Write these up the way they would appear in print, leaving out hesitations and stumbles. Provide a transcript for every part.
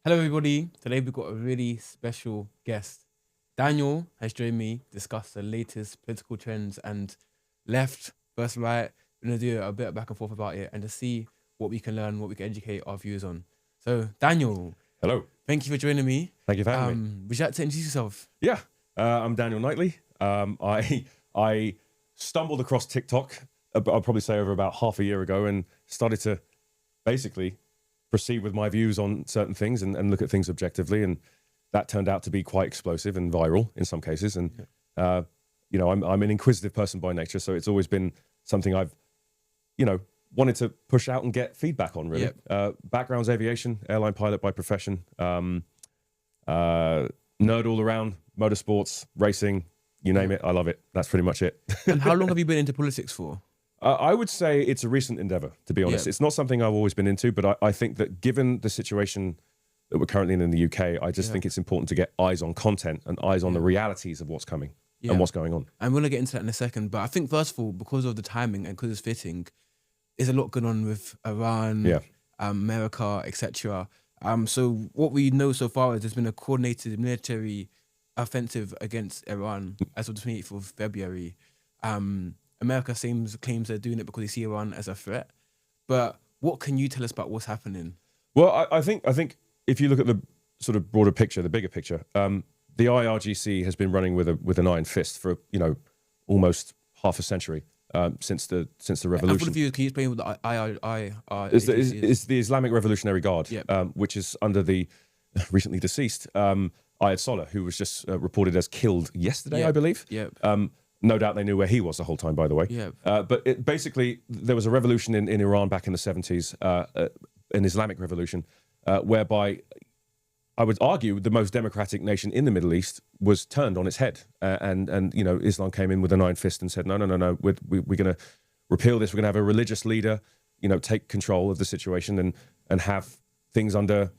Hello, everybody. Today we've got a really special guest. Daniel has joined me to discuss the latest political trends and left versus right. We're going to do a bit of back and forth about it and to see what we can learn, what we can educate our views on. So, Daniel, Hello. thank you for joining me. Thank you for having me. Would you like to introduce yourself? Yeah, I'm Daniel Knightley. I stumbled across TikTok, I'll probably say over about half a year ago, and started to basically proceed with my views on certain things and look at things objectively. And that turned out to be quite explosive and viral in some cases. And, I'm an inquisitive person by nature, so it's always been something I've, wanted to push out and get feedback on, really. Background's aviation, airline pilot by profession, nerd all around, motorsports, racing, you name it, I love it. That's pretty much it. And how long have you been into politics for? I would say it's a recent endeavor, to be honest. It's not something I've always been into, but I think that given the situation that we're currently in the UK, I just think it's important to get eyes on content and eyes on the realities of what's coming and what's going on. I'm going to get into that in a second, but I think first of all, because of the timing and because it's fitting, there's a lot going on with Iran, America, etc. So what we know so far is there's been a coordinated military offensive against Iran as of the 28th of February. America claims they're doing it because they see Iran as a threat. But what can you tell us about what's happening? Well, I think if you look at the sort of broader picture, the bigger picture, the IRGC has been running with an iron fist for almost half a century since the revolution. Can you explain what the IRGC is? It's the Islamic Revolutionary Guard, which is under the recently deceased Ayatollah, who was just reported as killed yesterday, I believe. No doubt they knew where he was the whole time, by the way. But basically, there was a revolution in Iran back in the 70s, an Islamic revolution, whereby I would argue the most democratic nation in the Middle East was turned on its head. And Islam came in with an iron fist and said, no, we're going to repeal this. We're going to have a religious leader, take control of the situation and have things under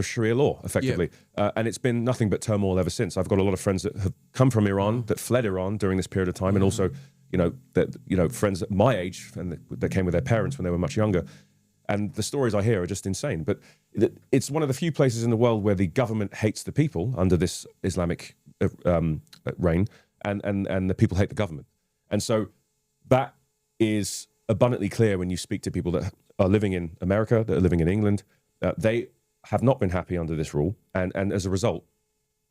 Sharia law, effectively. And it's been nothing but turmoil ever since. I've got a lot of friends that have come from Iran, that fled Iran during this period of time, and also, friends at my age and that came with their parents when they were much younger. And the stories I hear are just insane. But it's one of the few places in the world where the government hates the people under this Islamic reign, and the people hate the government. And so that is abundantly clear when you speak to people that are living in America, that are living in England. They have not been happy under this rule. And as a result,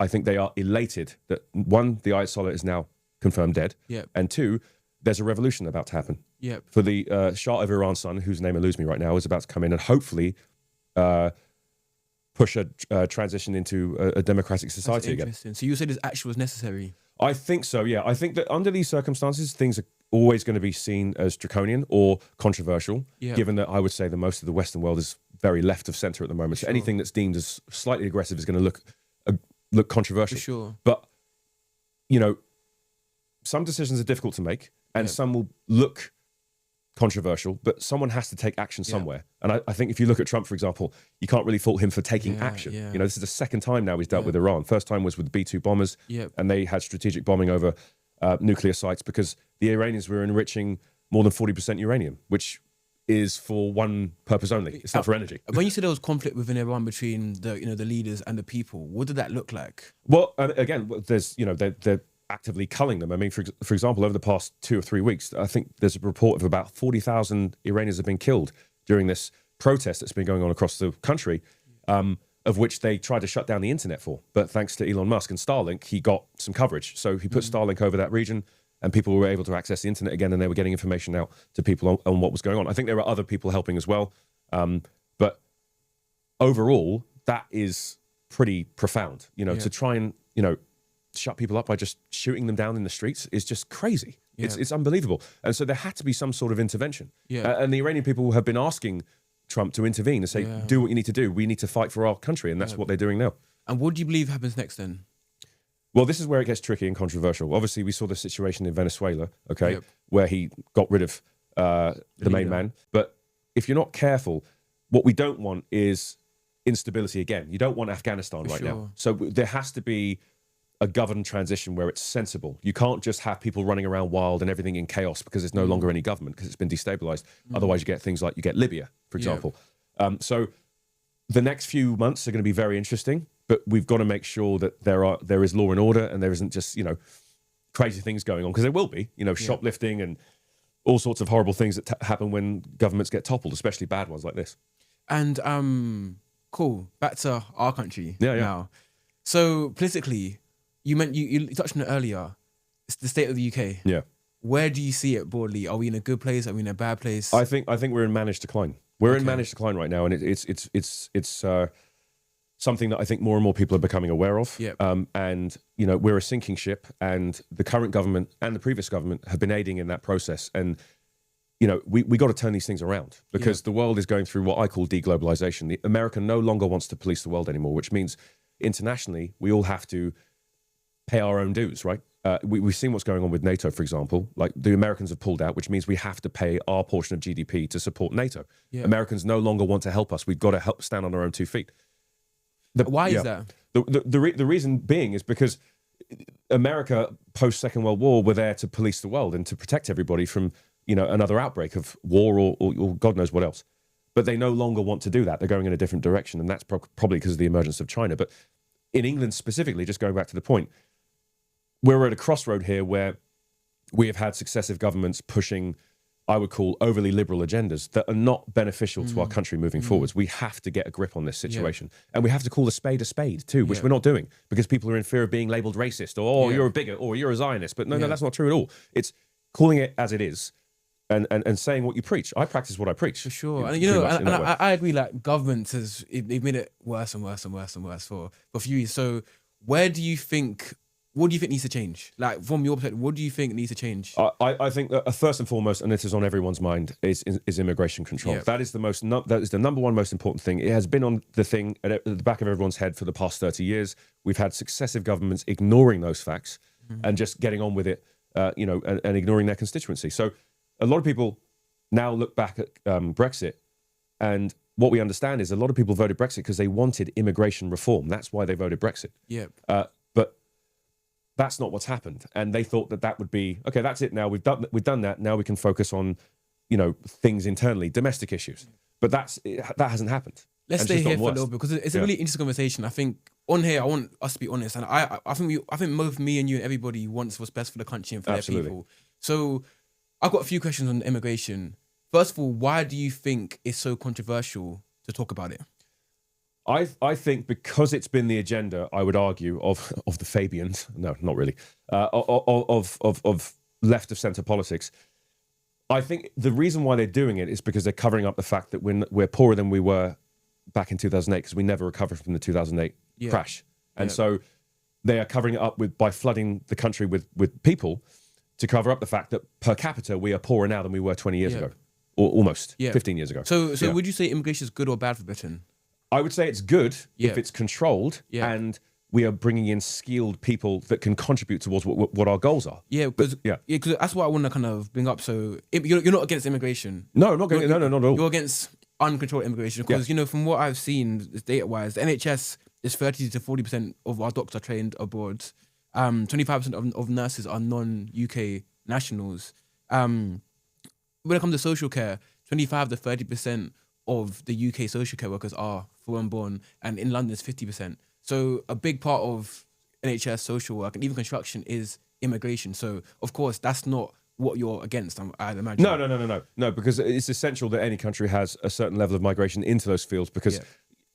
I think they are elated that, one, the Ayatollah is now confirmed dead, and two, there's a revolution about to happen. For the Shah of Iran's son, whose name eludes me right now, is about to come in and hopefully push a transition into a democratic society again. So you said this action was necessary? I think so, yeah. I think that under these circumstances, things are always going to be seen as draconian or controversial, given that I would say that most of the Western world is very left of centre at the moment. So anything that's deemed as slightly aggressive is going to look controversial. But, some decisions are difficult to make, and some will look controversial, but someone has to take action somewhere. And I think if you look at Trump, for example, you can't really fault him for taking action. This is the second time now he's dealt with Iran. First time was with the B-2 bombers, and they had strategic bombing over nuclear sites because the Iranians were enriching more than 40% uranium, which is for one purpose only. It's not for energy. When you said there was conflict within Iran between the leaders and the people, what did that look like? Well, again, there's they're actively culling them. I mean, for example, over the past 2 or 3 weeks, I think there's a report of about 40,000 Iranians have been killed during this protest that's been going on across the country, of which they tried to shut down the internet for. But thanks to Elon Musk and Starlink, he got some coverage. So he put Starlink over that region, and people were able to access the internet again, and they were getting information out to people on what was going on. I think there are other people helping as well. But overall, that is pretty profound. To try and, shut people up by just shooting them down in the streets is just crazy. It's unbelievable. And so there had to be some sort of intervention. And the Iranian people have been asking Trump to intervene and say, do what you need to do. We need to fight for our country. And that's what they're doing now. And what do you believe happens next then? Well, this is where it gets tricky and controversial. Obviously, we saw the situation in Venezuela, where he got rid of the main man. But if you're not careful, what we don't want is instability again. You don't want Afghanistan right now. So there has to be a governed transition where it's sensible. You can't just have people running around wild and everything in chaos because there's no longer any government because it's been destabilized. Otherwise, you get things like you get Libya, for example. So the next few months are going to be very interesting, but we've got to make sure that there is law and order, and there isn't just, crazy things going on, because there will be, shoplifting and all sorts of horrible things that happen when governments get toppled, especially bad ones like this. And cool. Back to our country now. So politically, you touched on it earlier. It's the state of the UK. Yeah. Where do you see it broadly? Are we in a good place? Are we in a bad place? I think we're in managed decline. We're in managed decline right now, and it's something that I think more and more people are becoming aware of. Yep. And we're a sinking ship, and the current government and the previous government have been aiding in that process. And we got to turn these things around, because the world is going through what I call deglobalization. America no longer wants to police the world anymore, which means internationally we all have to pay our own dues, right? We've seen what's going on with NATO, for example. Like, the Americans have pulled out, which means we have to pay our portion of GDP to support NATO. Yeah. Americans no longer want to help us. We've got to help stand on our own 2 feet. Why is that? The reason being is because America, post-Second World War, were there to police the world and to protect everybody from another outbreak of war or God knows what else. But they no longer want to do that. They're going in a different direction, and that's probably because of the emergence of China. But in England specifically, just going back to the point, we're at a crossroad here where we have had successive governments pushing, I would call, overly liberal agendas that are not beneficial to our country moving forwards. We have to get a grip on this situation. And we have to call a spade too, which we're not doing, because people are in fear of being labelled racist, or you're a bigot, or you're a Zionist. But no, that's not true at all. It's calling it as it is and saying what you preach. I practice what I preach. For sure. And I agree, like, governments they've made it worse and worse and worse and worse for a few years. So what do you think needs to change? Like, from your perspective, what do you think needs to change? I think that first and foremost, and this is on everyone's mind, is immigration control. Yep. That is the number one most important thing. It has been on the thing at the back of everyone's head for the past 30 years. We've had successive governments ignoring those facts and just getting on with it, and ignoring their constituency. So a lot of people now look back at Brexit, and what we understand is a lot of people voted Brexit because they wanted immigration reform. That's why they voted Brexit. Yep. But that's not what's happened, and they thought that would be okay. That's it. Now we've done that. Now we can focus on, things internally, domestic issues. But that hasn't happened. Let's stay here for a little bit, because it's a really interesting conversation. I think on here, I want us to be honest, and I think both me and you and everybody wants what's best for the country and for their people. So I've got a few questions on immigration. First of all, why do you think it's so controversial to talk about it? I think because it's been the agenda, I would argue, of the Fabians. No, not really. Of left of centre politics. I think the reason why they're doing it is because they're covering up the fact that we're poorer than we were back in 2008, because we never recovered from the 2008 crash. And so they are covering it up by flooding the country with people to cover up the fact that per capita we are poorer now than we were 20 years ago, or almost 15 years ago. So would you say immigration is good or bad for Britain? I would say it's good if it's controlled and we are bringing in skilled people that can contribute towards what our goals are. Because that's what I want to kind of bring up. So you're not against immigration? No, I'm not. No, not at all. You're against uncontrolled immigration, because from what I've seen data-wise, the NHS is 30 to 40% of our doctors are trained abroad. 25% of nurses are non-UK nationals. When it comes to social care, 25 to 30% of the UK social care workers are foreign-born, and in London it's 50%. So a big part of NHS social work and even construction is immigration. So of course that's not what you're against, I'd imagine. No, because it's essential that any country has a certain level of migration into those fields, because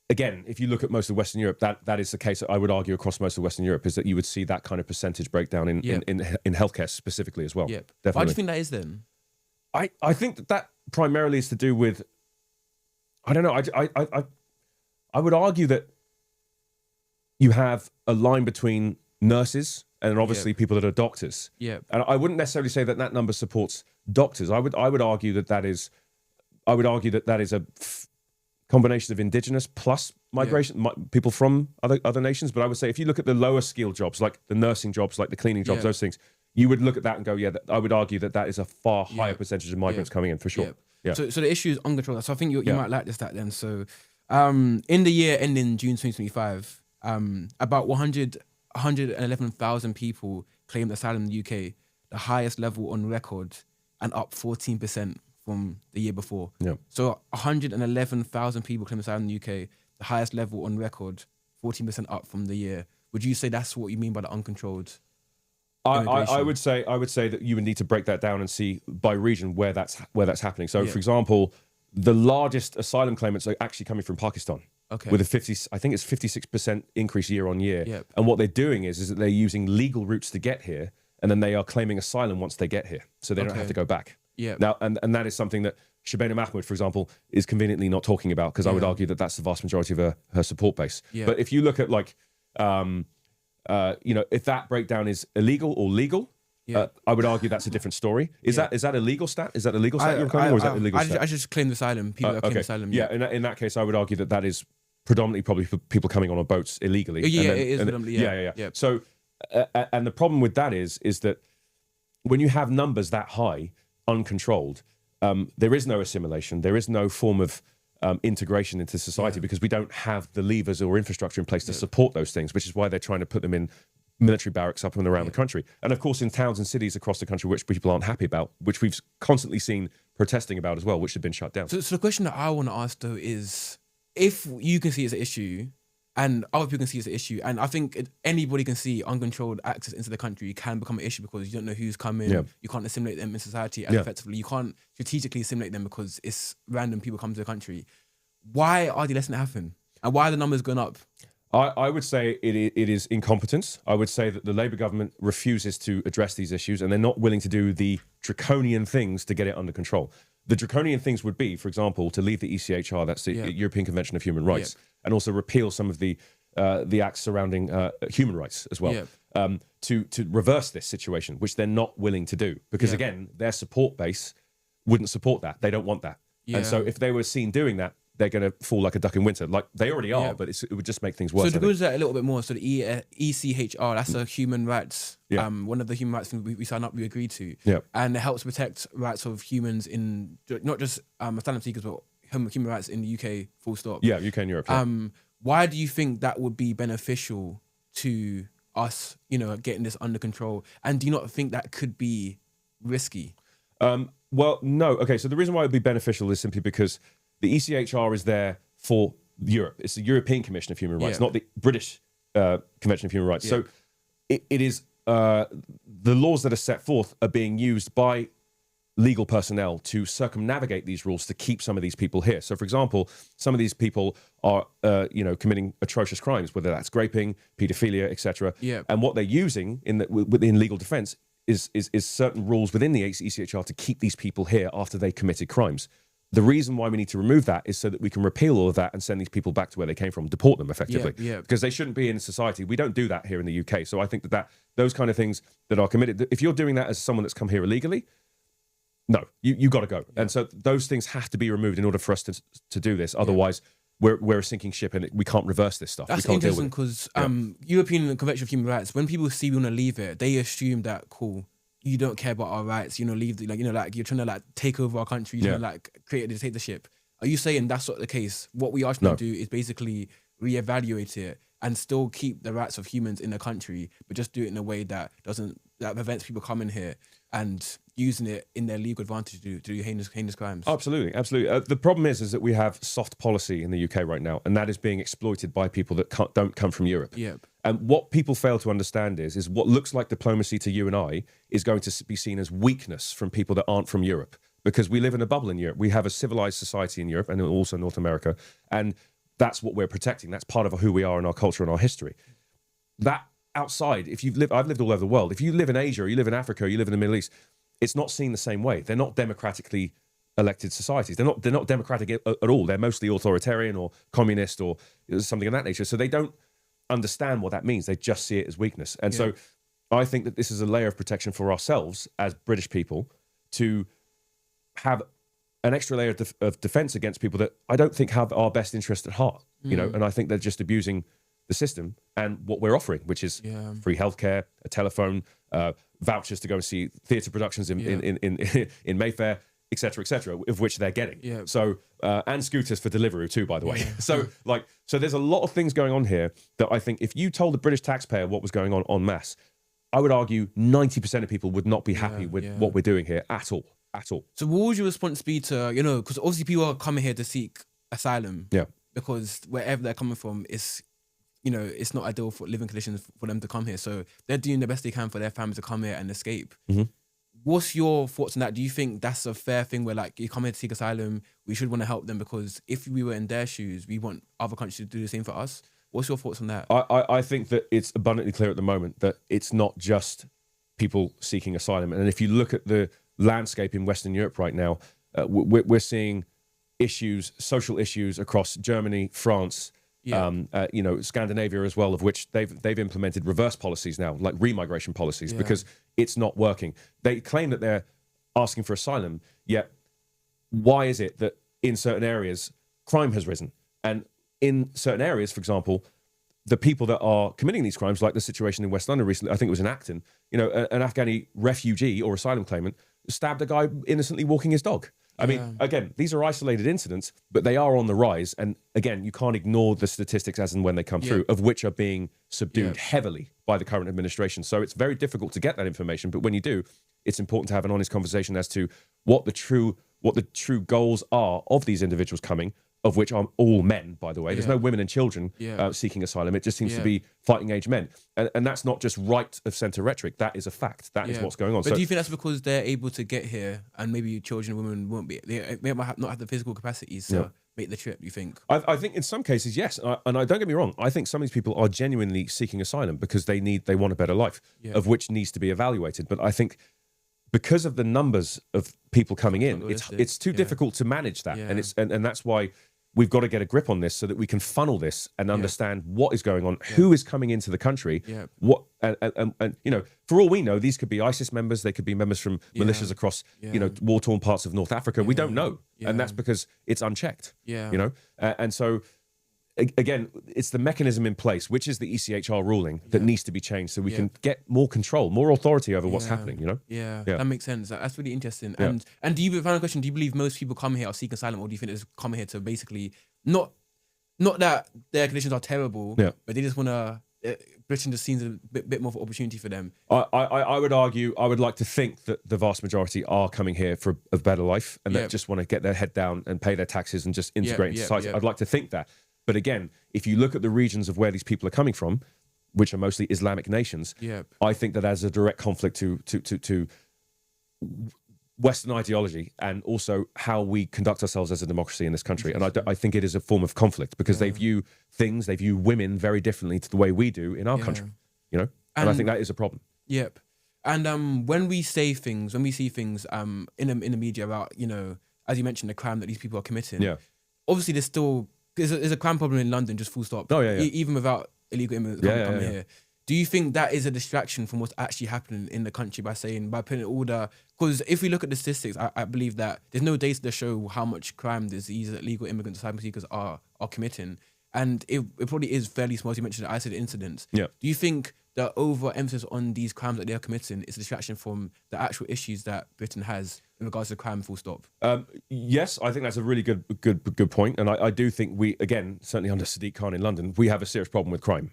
again, if you look at most of Western Europe, that is the case. I would argue across most of Western Europe is that you would see that kind of percentage breakdown in healthcare specifically as well. Yep. Definitely. Why do you think that is then? I think that primarily is to do with, I don't know, I would argue that you have a line between nurses and obviously people that are doctors. Yeah. And I wouldn't necessarily say that number supports doctors. I would argue that is a combination of indigenous plus migration, people from other nations. But I would say if you look at the lower skilled jobs, like the nursing jobs, like the cleaning jobs, those things, you would look at that and go, I would argue that is a far higher percentage of migrants coming in, for sure. So the issue is uncontrolled. So I think you might like this stat then. So in the year ending June 2025, about 111,000 people claimed asylum in the UK, the highest level on record, and up 14% from the year before. Yeah. So 111,000 people claimed asylum in the UK. the highest level on record, 14% up from the year. Would you say that's what you mean by the uncontrolled I would say that you would need to break that down and see by region where that's happening. So, for example, the largest asylum claimants are actually coming from Pakistan. Okay. With I think it's 56% increase year on year. Yep. And what they're doing is that they're using legal routes to get here, and then they are claiming asylum once they get here, so they don't have to go back. Yeah. Now, and that is something that Shabana Mahmood, for example, is conveniently not talking about, because I would argue that that's the vast majority of her support base. Yeah. But if you look at like, if that breakdown is illegal or legal, I would argue that's a different story. Is that a legal stat? Is that a legal stat you're claiming, or is that illegal stat? I just claim asylum. People that claim asylum. Yeah, in that case, I would argue that is predominantly probably for people coming on boats illegally. Yeah, it is predominantly. Yeah. So, and the problem with that is that when you have numbers that high, uncontrolled, there is no assimilation. There is no form of integration into society, because we don't have the levers or infrastructure in place to support those things, which is why they're trying to put them in military barracks up and around the country. And of course, in towns and cities across the country, which people aren't happy about, which we've constantly seen protesting about as well, which have been shut down. So the question that I want to ask, though, is if you can see it's an issue and other people can see it's an issue, and I think anybody can see uncontrolled access into the country can become an issue because you don't know who's coming, you can't assimilate them in society as effectively, you can't strategically assimilate them because it's random people come to the country. Why are they letting it happen? And why are the numbers going up? I would say it is incompetence. I would say that the Labour government refuses to address these issues, and they're not willing to do the draconian things to get it under control. The draconian things would be, for example, to leave the ECHR, that's the European Convention of Human Rights, and also repeal some of the acts surrounding human rights as well, to reverse this situation, which they're not willing to do. Because again, their support base wouldn't support that. They don't want that. And so if they were seen doing that, they're going to fall like a duck in winter. Like they already are, but it would just make things worse. So to go to that a little bit more, so the ECHR, that's a human rights, one of the human rights things we signed up, we agreed to. And it helps protect rights of humans in, not just asylum seekers, but human rights in the UK, full stop. Yeah, UK and Europe. Why do you think that would be beneficial to us, getting this under control? And do you not think that could be risky? Well, no. Okay, so the reason why it would be beneficial is simply because the ECHR is there for Europe. It's the European Commission of Human Rights, not the British Convention of Human Rights. So it is the laws that are set forth are being used by legal personnel to circumnavigate these rules to keep some of these people here. So, for example, some of these people are, committing atrocious crimes, whether that's raping, paedophilia, etc. And what they're using within legal defence is certain rules within the ECHR to keep these people here after they committed crimes. The reason why we need to remove that is so that we can repeal all of that and send these people back to where they came from, deport them effectively, because they shouldn't be in society. We don't do that here in the UK. So I think that those kind of things that are committed, if you're doing that as someone that's come here illegally, no, you got to go. And so those things have to be removed in order for us to do this. Otherwise, we're a sinking ship and we can't reverse this stuff. That's interesting because European Convention of Human Rights, when people see we want to leave it, they assume that, cool, you don't care about our rights, leave you're trying to take over our country, you're trying to create a dictatorship. Are you saying that's not the case? What we are trying to do is basically reevaluate it and still keep the rights of humans in the country, but just do it in a way that prevents people coming here and using it in their legal advantage to do heinous crimes. Absolutely. The problem is that we have soft policy in the UK right now, and that is being exploited by people that don't come from Europe. And what people fail to understand is what looks like diplomacy to you and I is going to be seen as weakness from people that aren't from Europe, because we live in a bubble in Europe. We have a civilized society in Europe and also North America, and that's what we're protecting. That's part of who we are and our culture and our history. That outside, I've lived all over the world. If you live in Asia, or you live in Africa, or you live in the Middle East, it's not seen the same way. They're not democratically elected societies. They're not democratic at all. They're mostly authoritarian or communist or something of that nature. So they don't understand what that means. They just see it as weakness. And so I think that this is a layer of protection for ourselves as British people to have an extra layer of defense against people that I don't think have our best interest at heart, and I think they're just abusing the system and what we're offering, which is free healthcare, a telephone, vouchers to go and see theatre productions in Mayfair, etc., of which they're getting. So and scooters for Deliveroo too, by the way. So there's a lot of things going on here that I think if you told the British taxpayer what was going on en masse, I would argue 90% of people would not be happy with what we're doing here at all. So what would your response be to, because obviously people are coming here to seek asylum. because wherever they're coming from, it's not ideal for living conditions for them to come here. So they're doing the best they can for their families to come here and escape. What's your thoughts on that? Do you think that's a fair thing where like you come here to seek asylum, we should want to help them because if we were in their shoes, we want other countries to do the same for us? What's your thoughts on that? I think that it's abundantly clear at the moment that it's not just people seeking asylum. And if you look at the landscape in Western Europe right now, we're seeing issues, social issues across Germany, France, Scandinavia as well, of which they've implemented reverse policies now, like remigration policies, because it's not working. They claim that they're asking for asylum, yet why is it that in certain areas crime has risen? And in certain areas, for example, the people that are committing these crimes, like the situation in West London recently, I think it was in Acton, an Afghani refugee or asylum claimant stabbed a guy innocently walking his dog. I mean, again, these are isolated incidents, but they are on the rise. And again, you can't ignore the statistics as and when they come through, of which are being subdued heavily by the current administration. So it's very difficult to get that information. But when you do, it's important to have an honest conversation as to what the true goals are of these individuals coming, of which are all men, by the way. There's no women and children seeking asylum. It just seems to be fighting age men. And that's not just right of centre rhetoric. That is a fact. That is what's going on. But do you think that's because they're able to get here and maybe children and women won't be? They might not have the physical capacities to make the trip, you think? I think in some cases, yes. And I don't get me wrong. I think some of these people are genuinely seeking asylum because they want a better life, of which needs to be evaluated. But I think because of the numbers of people coming in, it's too difficult to manage that. And that's why we've got to get a grip on this so that we can funnel this and understand what is going on, who is coming into the country, what, and for all we know, these could be ISIS members, they could be members from militias across, war-torn parts of North Africa. We don't know, and that's because it's unchecked. And so again, it's the mechanism in place, which is the ECHR ruling, that needs to be changed so we can get more control, more authority over what's happening, That makes sense. That's really interesting. And do you, final question, do you believe most people come here or seek asylum, or do you think they're coming here to basically, not that their conditions are terrible, but they just want to, Britain just seems a bit more of an opportunity for them? I would argue, I would like to think that the vast majority are coming here for a better life, and they just want to get their head down and pay their taxes and just integrate into society. I'd like to think that. But again, if you look at the regions of where these people are coming from, which are mostly Islamic nations, I think that as a direct conflict to Western ideology and also how we conduct ourselves as a democracy in this country. And I think it is a form of conflict because they view women very differently to the way we do in our country, and I think that is a problem. And when we see things in the media about, as you mentioned, the crime that these people are committing, obviously there's a crime problem in London, just full stop. Even without illegal immigrants coming here. Do you think that is a distraction from what's actually happening in the country by putting all the... Because if we look at the statistics, I believe that there's no data to show how much crime these illegal immigrants, asylum seekers are committing. And it probably is fairly small, as you mentioned, the isolated incidents. Do you think the overemphasis on these crimes that they are committing is a distraction from the actual issues that Britain has in regards to crime, full stop? Yes, I think that's a really good point. And I do think we, again, certainly under Sadiq Khan in London, we have a serious problem with crime.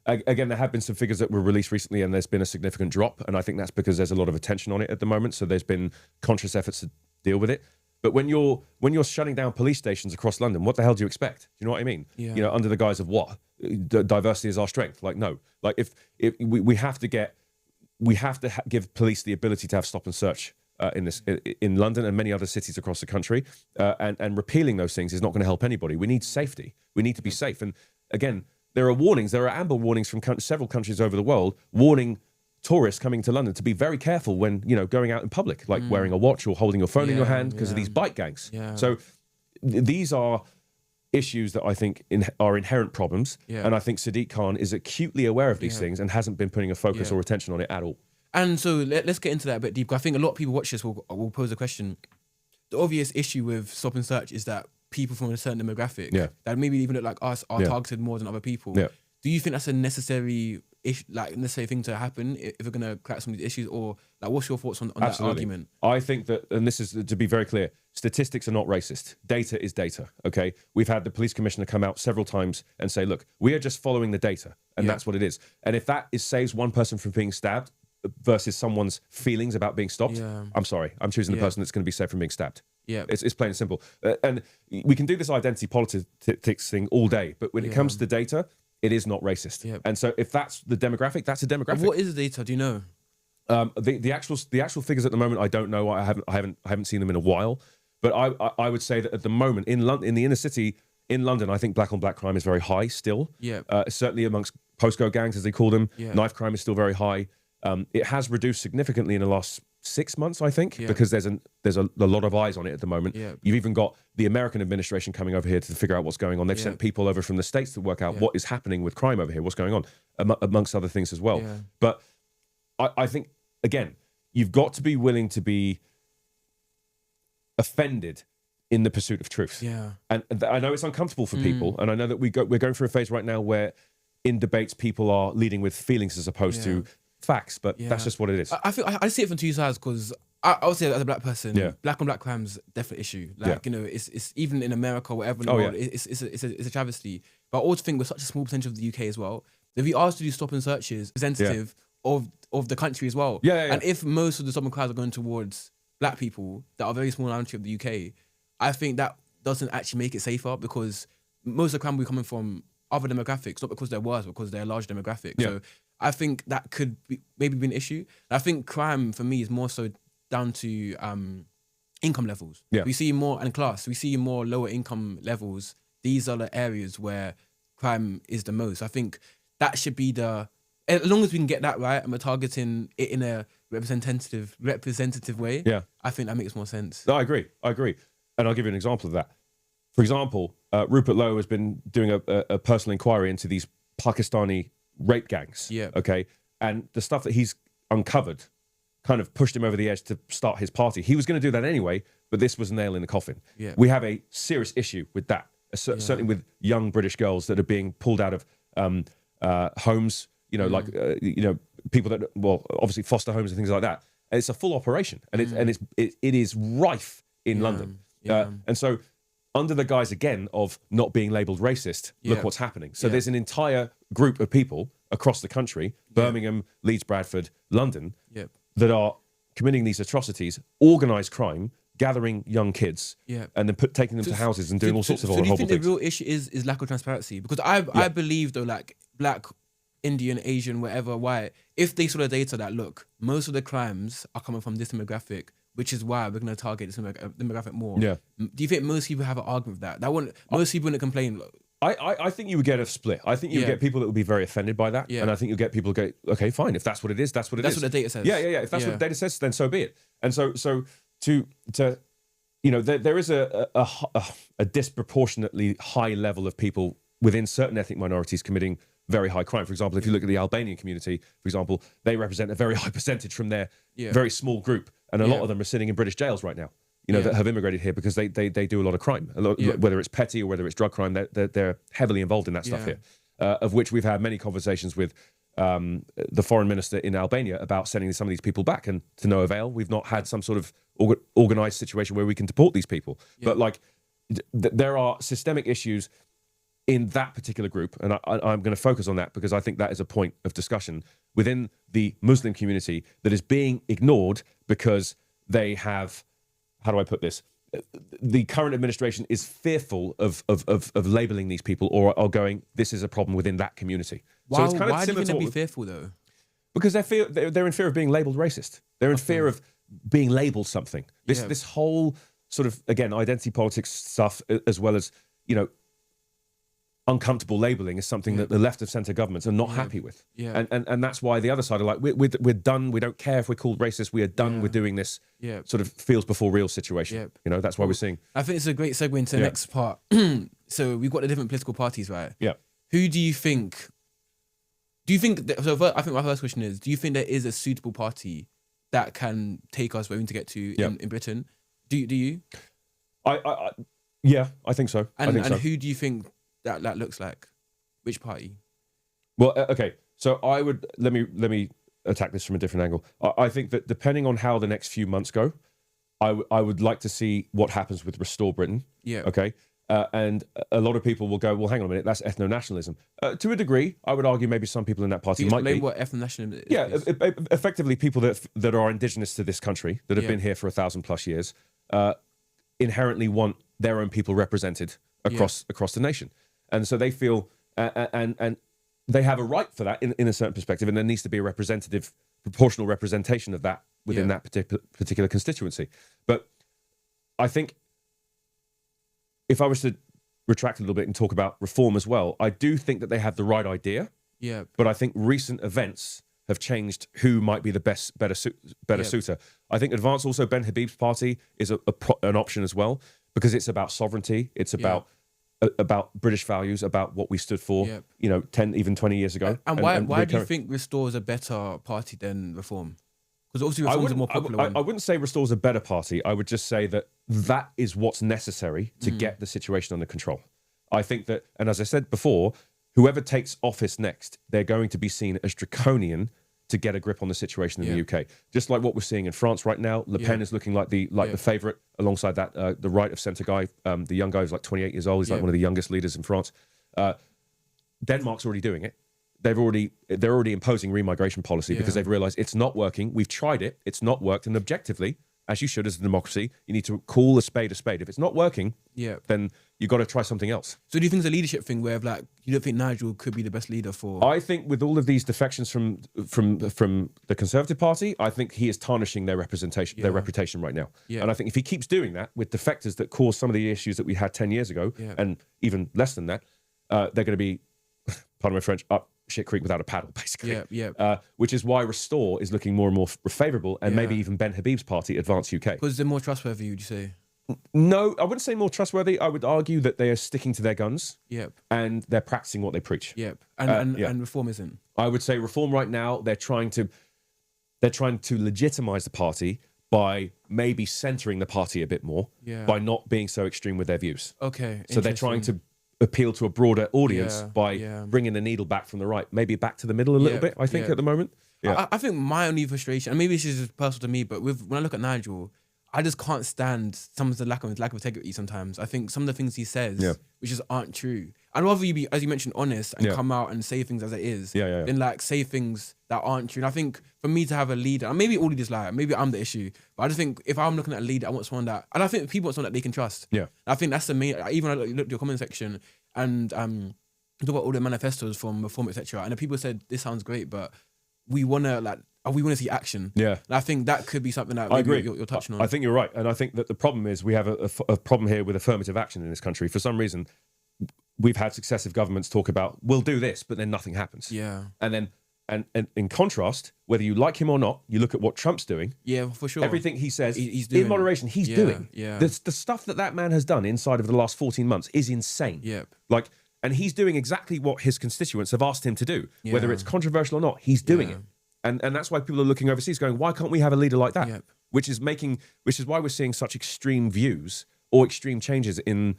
Again, there have been some figures that were released recently and there's been a significant drop. And I think that's because there's a lot of attention on it at the moment. So there's been conscious efforts to deal with it. But when you're shutting down police stations across London, what the hell do you expect? Do you know what I mean? Under the guise of what? Diversity is our strength. Like, no. Like if we have to give police the ability to have stop and search in London and many other cities across the country, and repealing those things is not going to help anybody. We need safety. We need to be safe. And again, there are warnings. There are amber warnings from several countries over the world warning tourists coming to London to be very careful when going out in public, like wearing a watch or holding your phone in your hand because of these bike gangs. So these are issues that I think are inherent problems, and I think Sadiq Khan is acutely aware of these things and hasn't been putting a focus or attention on it at all. And so let's get into that a bit deep. I think a lot of people watch this will pose a question. The obvious issue with stop and search is that people from a certain demographic that maybe even look like us are targeted more than other people. Do you think that's a necessary thing to happen if we're going to crack some of these issues, or what's your thoughts on that argument? I think that, and this is to be very clear, statistics are not racist. Data is data, okay? We've had the police commissioner come out several times and say, look, we are just following the data, and that's what it is. And if that saves one person from being stabbed versus someone's feelings about being stopped, I'm sorry, I'm choosing the person that's going to be saved from being stabbed. Yeah, it's plain and simple. And we can do this identity politics thing all day, but when it comes to data, it is not racist. Yeah. And so if that's the demographic, that's a demographic. What is the data? Do you know? The actual figures at the moment, I don't know. I haven't seen them in a while. But I would say that at the moment in the inner city in London, I think black on black crime is very high still. Yeah. Certainly amongst postcode gangs, as they call them, Yeah. knife crime is still very high. It has reduced significantly in the last 6 months, I think, because there's a lot of eyes on it at the moment. Yeah. You've even got the American administration coming over here to figure out what's going on. They've sent people over from the States to work out what is happening with crime over here, what's going on, amongst other things as well. Yeah. But I think, again, you've got to be willing to be offended in the pursuit of truth. Yeah. And I know it's uncomfortable for people, and I know that we're going through a phase right now where in debates people are leading with feelings as opposed to facts, but that's just what it is. I feel I see it from two sides, because I would say that as a black person, black on black crime's definitely issue. Like, you know, it's even in America, whatever in the world, it's a travesty. But I also think we're such a small percentage of the UK as well. If we asked to do stop and searches, representative of the country as well. And if most of the stop and cries are going towards black people that are very small minority of the UK, I think that doesn't actually make it safer, because most of the crime will be coming from other demographics, not because they're worse, because they're a large demographic. So I think that could maybe be an issue. And I think crime for me is more so down to income levels. We see more, and class, we see more lower income levels. These are the areas where crime is the most. I think that should be as long as we can get that right and we're targeting it in a representative way, I think that makes more sense. No, I agree. And I'll give you an example of that. For example, Rupert Lowe has been doing a personal inquiry into these Pakistani rape gangs. Okay. And the stuff that he's uncovered kind of pushed him over the edge to start his party. He was going to do that anyway, but this was a nail in the coffin. We have a serious issue with that, certainly with young British girls that are being pulled out of homes, you know, like, you know, people that, well, obviously foster homes and things like that. And it's a full operation, and it is rife in London. And so under the guise, again, of not being labelled racist, look what's happening. So there's an entire group of people across the country, Birmingham, Leeds, Bradford, London, that are committing these atrocities, organised crime, gathering young kids, and then taking them to houses and doing all sorts of horrible things. So do you think the real issue is lack of transparency? Because I believe, though, like black, Indian, Asian, whatever, white, if they saw the data that, look, most of the crimes are coming from this demographic, which is why we're going to target this demographic more. Do you think most people have an argument with that? Most people wouldn't complain. I think you would get a split. I think you would get people that would be very offended by that. And I think you'll get people who go, okay, fine, if that's what it is, that's what it is. That's what the data says. Yeah. If that's what the data says, then so be it. And so to you know, there is a disproportionately high level of people within certain ethnic minorities committing very high crime. For example, if you look at the Albanian community, for example, they represent a very high percentage from their very small group. And a lot of them are sitting in British jails right now, you know, that have immigrated here because they do a lot of crime, whether it's petty or whether it's drug crime. They're heavily involved in that stuff here, of which we've had many conversations with the foreign minister in Albania about sending some of these people back, and to no avail. We've not had some sort of organised situation where we can deport these people. But like, there are systemic issues in that particular group, and I'm going to focus on that because I think that is a point of discussion within the Muslim community that is being ignored because they have, how do I put this? The current administration is fearful of labelling these people or are going, this is a problem within that community. Why, so it's kind of why do you think they'd be fearful though? Because they're in fear of being labelled racist. They're in fear of being labelled something. This whole sort of, again, identity politics stuff, as well as, you know, uncomfortable labelling is something that the left of centre governments are not happy with. And that's why the other side are like, we're done. We don't care if we're called racist. We are done with doing this sort of feels before real situation. You know, that's why we're seeing. I think it's a great segue into the next part. So we've got the different political parties, right? Who do you think... I think my first question is, do you think there is a suitable party that can take us where we need to get to in Britain? Do you? Yeah, I think so. And who do you think that looks like? Which party? Well, okay. So I would let me attack this from a different angle. I think that depending on how the next few months go, I would like to see what happens with Restore Britain. Okay. And a lot of people will go, well, hang on a minute, that's ethno-nationalism. To a degree, I would argue maybe some people in that party might be. What ethno-nationalism is? Yeah, effectively people that are indigenous to this country, that have been here for 1,000+ years, inherently want their own people represented across the nation, and so they feel and they have a right for that in a certain perspective, and there needs to be a representative, proportional representation of that within that particular constituency. But I think if I was to retract a little bit and talk about reform as well, I do think that they have the right idea. Yeah. But I think recent events have changed who might be the better suitor. I think Advance, also Ben Habib's party, is an option as well, because it's about sovereignty. It's about British values, about what we stood for, 10, even 20 years ago. And why do you think Restore is a better party than Reform? Because obviously Reform's a more popular one. I wouldn't say Restore is a better party. I would just say that is what's necessary to get the situation under control. I think that, and as I said before, whoever takes office next, they're going to be seen as draconian to get a grip on the situation in the UK. Just like what we're seeing in France right now. Le Pen is looking like the favourite. Alongside that, the right of centre guy, the young guy who's like 28 years old. He's like one of the youngest leaders in France. Denmark's already doing it. They're already imposing remigration policy because they've realised it's not working. We've tried it. It's not worked. And objectively, as you should as a democracy, you need to call a spade a spade. If it's not working, then you've got to try something else. So do you think it's a leadership thing where you don't think Nigel could be the best leader for... I think with all of these defections from the Conservative Party, I think he is tarnishing their reputation right now. And I think if he keeps doing that with defectors that caused some of the issues that we had 10 years ago, and even less than that, they're going to be, pardon my French, up shit creek without a paddle, basically. Which is why Restore is looking more and more favourable, and maybe even Ben Habib's party, Advance UK. Because they're more trustworthy, would you say? No, I wouldn't say more trustworthy. I would argue that they are sticking to their guns. And they're practicing what they preach. And Reform isn't. I would say Reform right now, they're trying to legitimise the party by maybe centering the party a bit more, by not being so extreme with their views. Okay. So they're trying to appeal to a broader audience by bringing the needle back from the right, maybe back to the middle a little bit, I think, at the moment. I think my only frustration, and maybe this is just personal to me, but when I look at Nigel, I just can't stand some of the lack of integrity sometimes. I think some of the things he says, which just aren't true. I'd rather you be, as you mentioned, honest and come out and say things as it is than say things that aren't true. And I think for me to have a leader, and maybe all leaders lie, maybe I'm the issue, but I just think if I'm looking at a leader, I want someone that, and I think people want someone that they can trust. I think that's the main, even when I looked at your comment section and talk about all the manifestos from Reform, etc. And the people said, this sounds great, but we want to see action. And I think that could be something that maybe you're touching on. I think you're right. And I think that the problem is we have a problem here with affirmative action in this country. For some reason, we've had successive governments talk about, we'll do this, but then nothing happens. And then, and in contrast, whether you like him or not, you look at what Trump's doing. For sure. Everything he says, he's doing. In moderation, he's doing. The stuff that man has done inside of the last 14 months is insane. And he's doing exactly what his constituents have asked him to do. Whether it's controversial or not, he's doing it. And that's why people are looking overseas going, why can't we have a leader like that? Which is why we're seeing such extreme views or extreme changes in,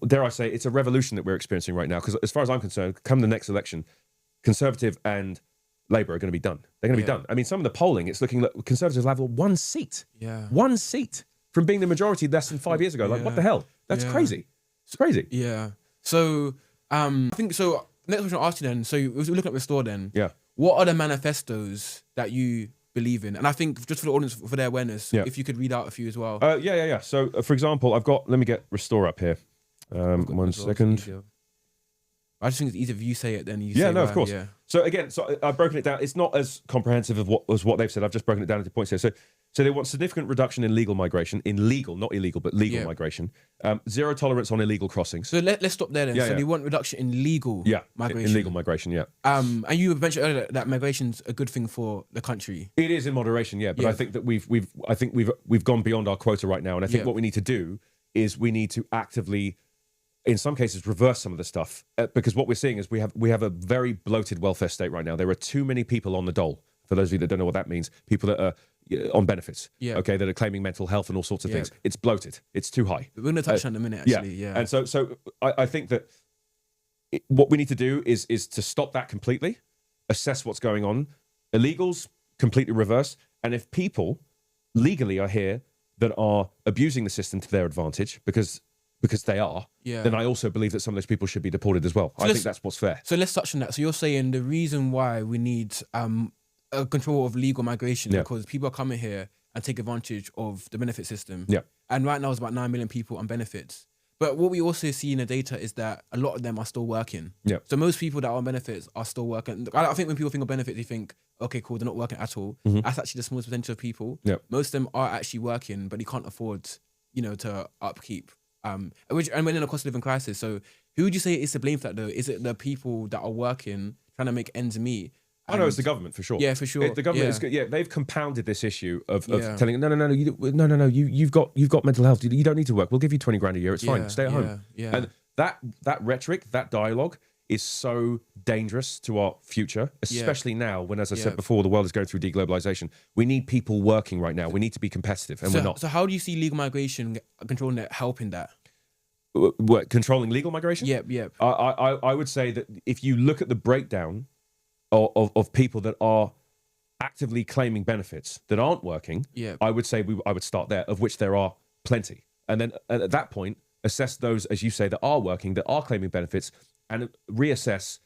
dare I say, it's a revolution that we're experiencing right now. Because as far as I'm concerned, come the next election, Conservative and Labour are going to be done. They're going to be done. I mean, some of the polling, it's looking like Conservatives will have one seat. One seat from being the majority less than 5 years ago. Like, what the hell? That's crazy. It's crazy. So, I think, so next question I'll ask you then. So, we're looking at Restore then. What are the manifestos that you believe in? And I think just for the audience, for their awareness, if you could read out a few as well. So, for example, let me get Restore up here. 1 second. I just think it's easier if you say it than you say it. Of course. So again, I've broken it down. It's not as comprehensive as what they've said. I've just broken it down into points here. So they want significant reduction in legal migration, not illegal, but legal migration. Zero tolerance on illegal crossings. So let's stop there then. So they want reduction in legal migration. In legal migration, And you mentioned earlier that migration's a good thing for the country. It is in moderation, but I think that we've gone beyond our quota right now. And I think what we need to do is we need to actively, in some cases, reverse some of the stuff, because what we're seeing is we have a very bloated welfare state right now. There are too many people on the dole. For those of you that don't know what that means, people that are on benefits, that are claiming mental health and all sorts of things. It's bloated. It's too high. We're going to touch on it in a minute, actually. And so I think that what we need to do is to stop that completely, assess what's going on, illegals completely reverse, and if people legally are here that are abusing the system to their advantage, because they are, then I also believe that some of those people should be deported as well. I think that's what's fair. So let's touch on that. So you're saying the reason why we need a control of legal migration because people are coming here and take advantage of the benefit system. And right now it's about 9 million people on benefits. But what we also see in the data is that a lot of them are still working. Yeah. So most people that are on benefits are still working. I think when people think of benefits, they think, okay, cool, they're not working at all. That's actually the smallest percentage of people. Yeah. Most of them are actually working, but they can't afford, to upkeep. And we're in a cost of living crisis. So who would you say is to blame for that, though? Is it the people that are working, trying to make ends meet? I know it's the government for sure. Yeah, for sure. The government is they've compounded this issue of telling no, you've got mental health. You don't need to work. We'll give you 20 grand a year. It's fine. Stay at home. Yeah. And that rhetoric, that dialogue is so dangerous to our future, especially now when, as I said before, the world is going through deglobalization. We need people working right now. We need to be competitive, and we're not. So how do you see legal migration controlling it, helping that? What, controlling legal migration? Yep. I would say that if you look at the breakdown of people that are actively claiming benefits that aren't working, I would say I would start there, of which there are plenty. And then at that point, assess those, as you say, that are working, that are claiming benefits, and reassess,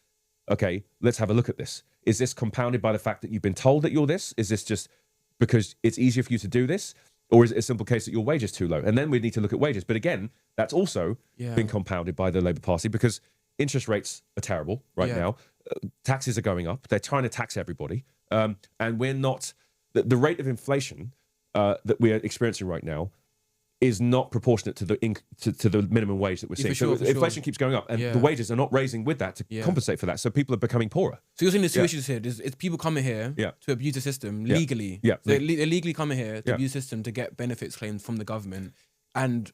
okay, let's have a look at this. Is this compounded by the fact that you've been told that you're this? Is this just because it's easier for you to do this? Or is it a simple case that your wage is too low? And then we need to look at wages. But again, that's also been compounded by the Labour Party, because interest rates are terrible right now. Taxes are going up. They're trying to tax everybody. And we're not... The rate of inflation that we are experiencing right now is not proportionate to the minimum wage that we're seeing. So inflation keeps going up, and the wages are not raising with that to compensate for that. So people are becoming poorer. So you're saying there's two issues here. It's people coming here to abuse the system legally. Yeah. They're legally coming here to abuse the system to get benefits claimed from the government. And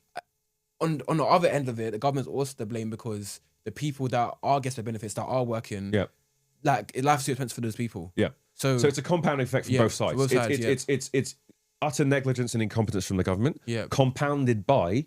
on the other end of it, the government's also to blame, because the people that are getting the benefits, that are working, like, life's too expensive for those people. Yeah. So it's a compounding effect from both sides. Both sides. It's utter negligence and incompetence from the government, compounded by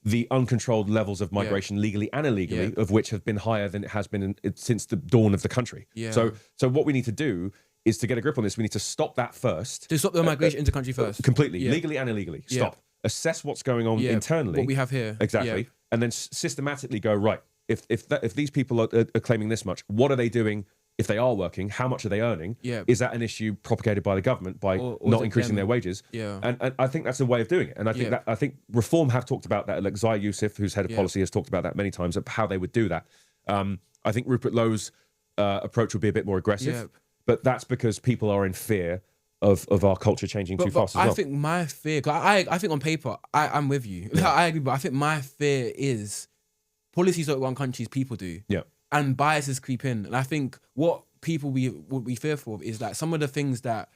the uncontrolled levels of migration, legally and illegally, of which have been higher than it has been since the dawn of the country. So what we need to do is to get a grip on this. We need to stop that first. To stop the migration into the country first. Completely, legally and illegally. Stop. Assess what's going on internally. What we have here. Exactly. And then systematically go, right, if these people are claiming this much, what are they doing? If they are working, how much are they earning? Is that an issue propagated by the government by not increasing their wages? And I think that's a way of doing it. And I think Reform have talked about that. Like Zai Youssef, who's head of policy, has talked about that many times, of how they would do that. I think Rupert Lowe's approach would be a bit more aggressive, but that's because people are in fear of our culture changing too fast as well. I think my fear, I think on paper, I'm with you. I agree, but I think my fear is policies don't run countries, people do. And biases creep in. And I think what people would be fearful of is that some of the things that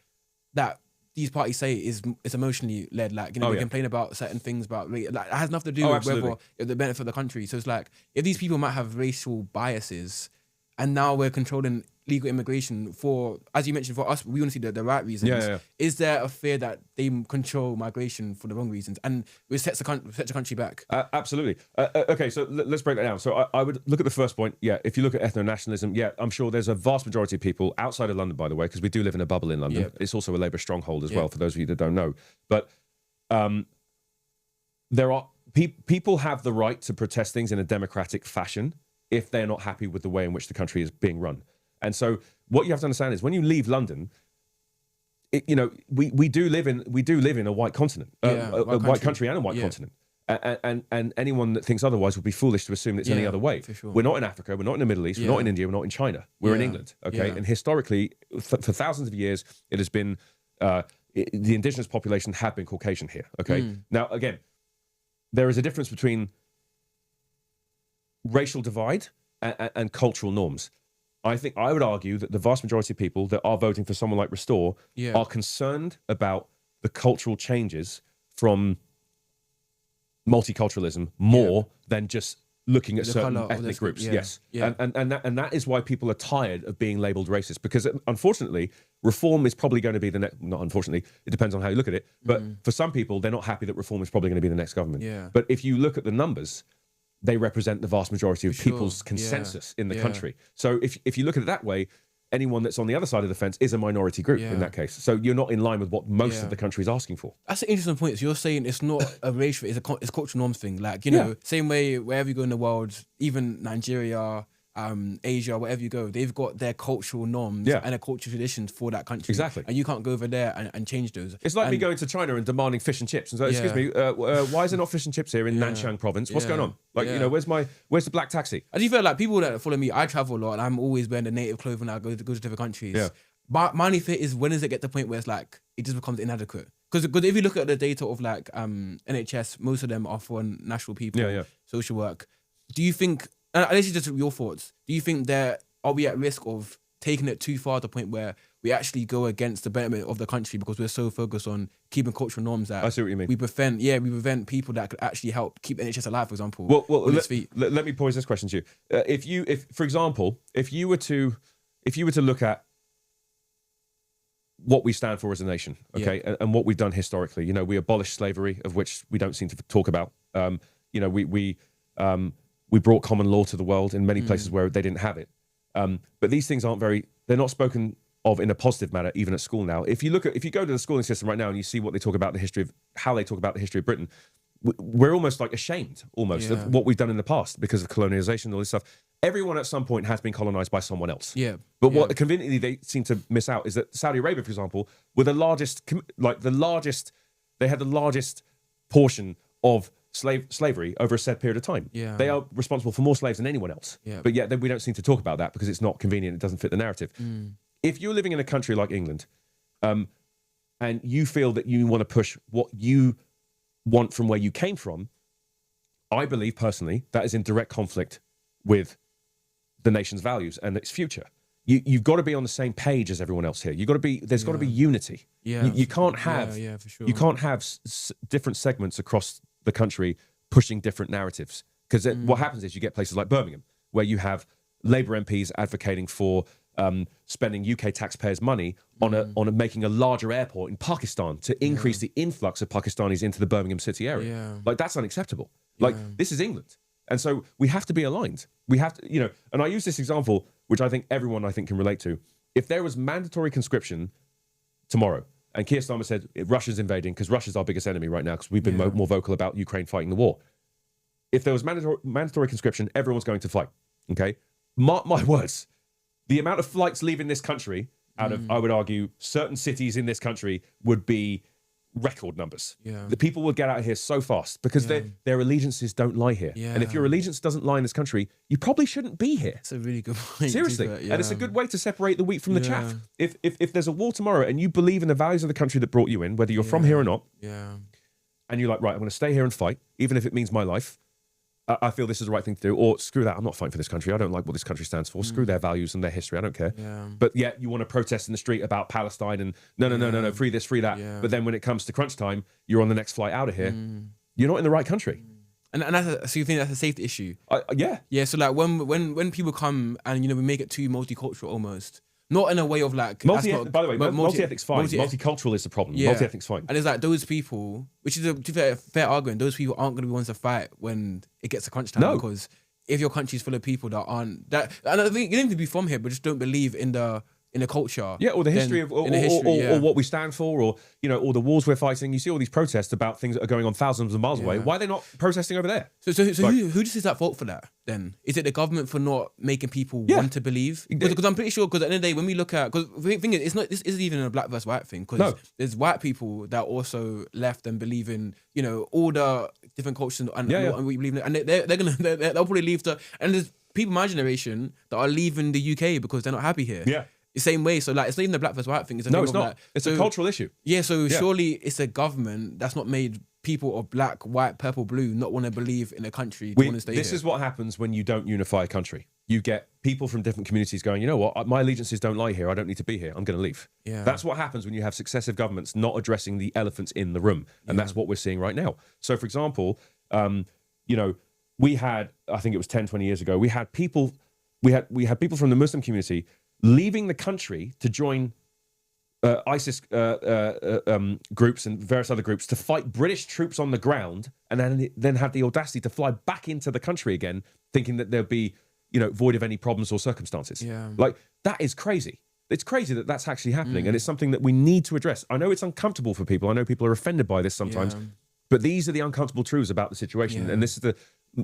these parties say is emotionally led. Like, they complain about certain things about like, it has nothing to do with whether the benefit of the country. So it's like, if these people might have racial biases, and now we're controlling legal immigration for, as you mentioned, for us, we want to see the right reasons. Is there a fear that they control migration for the wrong reasons, and it sets the country back? Absolutely. Okay, so let's break that down. So I would look at the first point. If you look at ethno-nationalism, I'm sure there's a vast majority of people outside of London, by the way, because we do live in a bubble in London. It's also a Labour stronghold as well, for those of you that don't know. But there are people have the right to protest things in a democratic fashion if they're not happy with the way in which the country is being run. And so what you have to understand is when you leave London, we do live in a white continent, a white country and a white continent. And anyone that thinks otherwise would be foolish to assume it's any other way. Sure. We're not in Africa, we're not in the Middle East, we're not in India, we're not in China. We're in England, okay? And historically, for thousands of years, it has been, the indigenous population have been Caucasian here, okay? Now, again, there is a difference between racial divide and cultural norms. I would argue that the vast majority of people that are voting for someone like Restore are concerned about the cultural changes from multiculturalism more than just looking at certain ethnic groups. And that is why people are tired of being labelled racist, because unfortunately, Reform is probably going to be the next. Not unfortunately, it depends on how you look at it. But for some people, they're not happy that Reform is probably going to be the next government. But if you look at the numbers, they represent the vast majority of people's consensus in the country. So if you look at it that way, anyone that's on the other side of the fence is a minority group in that case. So you're not in line with what most of the country is asking for. That's an interesting point. So you're saying it's not a racial, it's a cultural norms thing. Like, same way wherever you go in the world, even Nigeria, Asia, wherever you go, they've got their cultural norms and their cultural traditions for that country. Exactly. And you can't go over there and change those. It's like me going to China and demanding fish and chips. And so, excuse me, why is there not fish and chips here in Nanchang province? What's going on? Like, you know, where's the black taxi? I do feel like people that follow me, I travel a lot and I'm always wearing the native clothing when I go to different countries. Yeah. But my only fear is, when does it get to the point where it's like, it just becomes inadequate? Because if you look at the data of like NHS, most of them are for national people, social work. Do you think, and this is just your thoughts, do you think are we at risk of taking it too far to the point where we actually go against the betterment of the country because we're so focused on keeping cultural norms that I see what you mean. we prevent people that could actually help keep NHS alive, for example. Well, let me pose this question to you. If for example, if you were to look at what we stand for as a nation, okay, and what we've done historically, you know, we abolished slavery, of which we don't seem to talk about. You know, we brought common law to the world in many places where they didn't have it. But these things they're not spoken of in a positive manner, even at school now. If you go to the schooling system right now and you see what they talk about how they talk about the history of Britain, we're almost like ashamed of what we've done in the past because of colonization and all this stuff. Everyone at some point has been colonized by someone else. Yeah. But what conveniently they seem to miss out is that Saudi Arabia, for example, were they had the largest portion of slavery over a set period of time. Yeah. They are responsible for more slaves than anyone else. Yeah. But yet we don't seem to talk about that because it's not convenient. It doesn't fit the narrative. If you're living in a country like England, and you feel that you want to push what you want from where you came from, I believe personally that is in direct conflict with the nation's values and its future. You've got to be on the same page as everyone else here. There's got to be unity. Yeah. You can't have for sure. You can't have different segments across the country pushing different narratives, because what happens is you get places like Birmingham where you have Labour MPs advocating for spending UK taxpayers' money on making a larger airport in Pakistan to increase the influx of Pakistanis into the Birmingham city area. Yeah. Like, that's unacceptable. Like, this is England. And so we have to be aligned. We have to, you know, and I use this example, which I think everyone can relate to. If there was mandatory conscription tomorrow, and Keir Starmer said Russia's invading because Russia's our biggest enemy right now because we've been more vocal about Ukraine fighting the war. If there was mandatory conscription, everyone's going to fight. Okay? Mark my words. The amount of flights leaving this country out of, I would argue, certain cities in this country would be record numbers. Yeah. The people will get out of here so fast because their allegiances don't lie here. Yeah. And if your allegiance doesn't lie in this country, you probably shouldn't be here. That's a really good point. Seriously. And it's a good way to separate the wheat from the chaff. If there's a war tomorrow and you believe in the values of the country that brought you in, whether you're from here or not, and you're like, right, I'm going to stay here and fight, even if it means my life, I feel this is the right thing to do. Or screw that, I'm not fighting for this country. I don't like what this country stands for. Screw their values and their history. I don't care. Yeah. But yet you want to protest in the street about Palestine and no, free this, free that. Yeah. But then when it comes to crunch time, you're on the next flight out of here. You're not in the right country. And so you think that's a safety issue? Yeah. Yeah. So like when people come and, you know, we make it too multicultural almost. Not in a way of like... by the way, multi-ethnic's fine. Multicultural is the problem. Yeah. Multi-ethnic's fine. And it's like those people, which is a fair argument, those people aren't going to be ones to fight when it gets to crunch time. No. Because if your country's full of people that aren't... and I think you don't need to be from here, but just don't believe in the culture. Yeah, or the history of... Or what we stand for, or, you know, or the wars we're fighting. You see all these protests about things that are going on thousands of miles away. Why are they not protesting over there? So who just is at fault for that then? Is it the government for not making people want to believe? Because I'm pretty sure, because at the end of the day, when we look at... Because the thing is, this isn't even a black versus white thing, because there's white people that also left and believe in, you know, all the different cultures and we believe in it. And they'll probably leave and there's people my generation that are leaving the UK because they're not happy here. Yeah. The same way, so like it's not even the black versus white thing. It's a it's not. Like, it's a cultural issue. Yeah, so surely it's a government that's not made people of black, white, purple, blue not want to believe in a country. This is what happens when you don't unify a country. You get people from different communities going, you know what, my allegiances don't lie here. I don't need to be here. I'm going to leave. Yeah. That's what happens when you have successive governments not addressing the elephants in the room, and that's what we're seeing right now. So, for example, you know, we had, I think it was 10, 20 years ago, we had people from the Muslim community leaving the country to join ISIS groups and various other groups to fight British troops on the ground, and then have the audacity to fly back into the country again, thinking that they'll be, you know, void of any problems or circumstances. Yeah. Like, that is crazy. It's crazy that that's actually happening, and it's something that we need to address. I know it's uncomfortable for people. I know people are offended by this sometimes, but these are the uncomfortable truths about the situation, and this is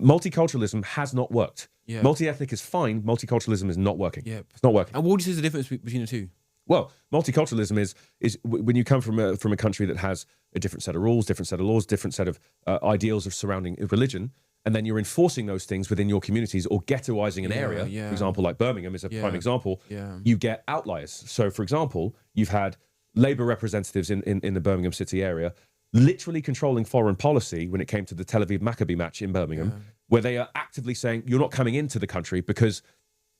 multiculturalism has not worked. Yeah. Multi-ethnic is fine. Multiculturalism is not working. Yeah. It's not working. And what do you see is the difference between the two? Well, multiculturalism is when you come from a country that has a different set of rules, different set of laws, different set of ideals of surrounding religion, and then you're enforcing those things within your communities or ghettoizing an area. Yeah. For example, like Birmingham is a prime example. Yeah. You get outliers. So, for example, you've had Labour representatives in the Birmingham city area literally controlling foreign policy when it came to the Tel Aviv Maccabi match in Birmingham, where they are actively saying, you're not coming into the country because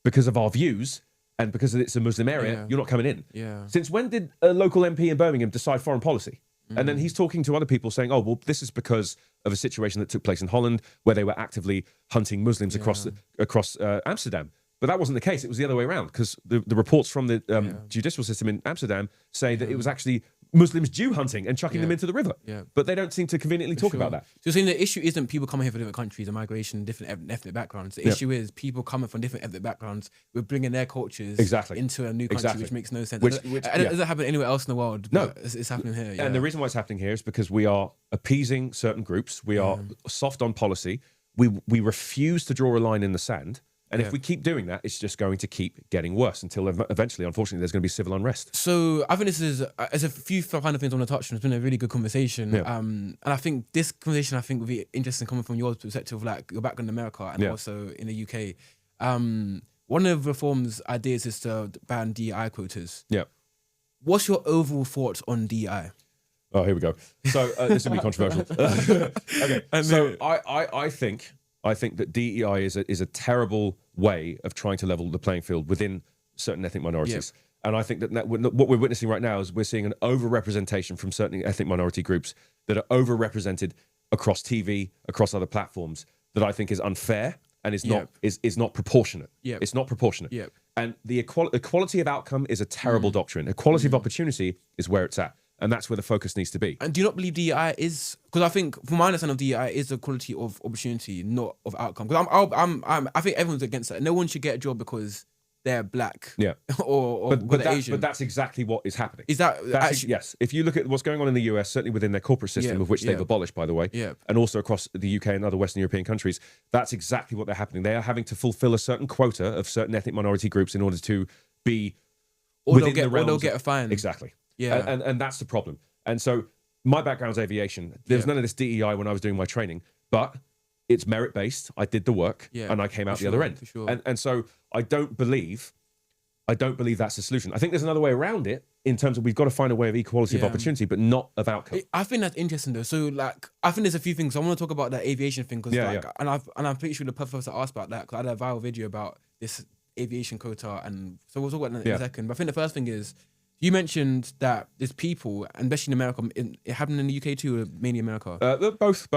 of our views and because it's a Muslim area, you're not coming in. Yeah. Since when did a local MP in Birmingham decide foreign policy? And then he's talking to other people saying, oh, well, this is because of a situation that took place in Holland where they were actively hunting Muslims across Amsterdam. But that wasn't the case. It was the other way around, because the reports from the judicial system in Amsterdam say that it was actually Muslims Jew hunting and chucking them into the river. Yeah. But they don't seem to conveniently talk about that. So you're saying the issue isn't people coming here from different countries and migration, different ethnic backgrounds. The issue is people coming from different ethnic backgrounds. We're bringing their cultures into a new country, which makes no sense. It doesn't happen anywhere else in the world. No. It's happening here. Yeah. And the reason why it's happening here is because we are appeasing certain groups. We are soft on policy. We refuse to draw a line in the sand. And if we keep doing that, it's just going to keep getting worse until eventually, unfortunately, there's going to be civil unrest. So I think there's a few final things I want to touch on. It's been a really good conversation. Yeah. And I think this conversation, would be interesting coming from your perspective, like your background in America and also in the UK. One of the reform's ideas is to ban DEI quotas. Yeah. What's your overall thoughts on DEI? Oh, here we go. So this will be controversial. Okay. So I think that DEI is a terrible way of trying to level the playing field within certain ethnic minorities. Yep. And I think that what we're witnessing right now is we're seeing an overrepresentation from certain ethnic minority groups that are overrepresented across TV, across other platforms, that I think is unfair and is not proportionate. Yep. It's not proportionate. Yep. And the equality of outcome is a terrible doctrine. Equality of opportunity is where it's at. And that's where the focus needs to be. And do you not believe DEI is... Because I think, from my understanding of DEI, is the quality of opportunity, not of outcome. Because I think everyone's against that. No one should get a job because they're black. Yeah. or Asian. But that's exactly what is happening. Is that... Yes. If you look at what's going on in the US, certainly within their corporate system, of which they've abolished, by the way, and also across the UK and other Western European countries, that's exactly what they're happening. They are having to fulfill a certain quota of certain ethnic minority groups in order to be within the realms. Or they'll get a fine. Exactly. Yeah, and that's the problem. And so my background's aviation. There was none of this DEI when I was doing my training, but it's merit-based. I did the work and I came out the other end. For sure. And so I don't believe that's the solution. I think there's another way around it in terms of we've got to find a way of equality of opportunity, but not of outcome. I think that's interesting though. So like, I think there's a few things. I want to talk about that aviation thing because and I'm pretty sure the purpose I asked about that because I had a viral video about this aviation quota, and so we'll talk about that in a second. But I think the first thing is, you mentioned that there's people, and especially in America, it happened in the UK too, or mainly America? Both.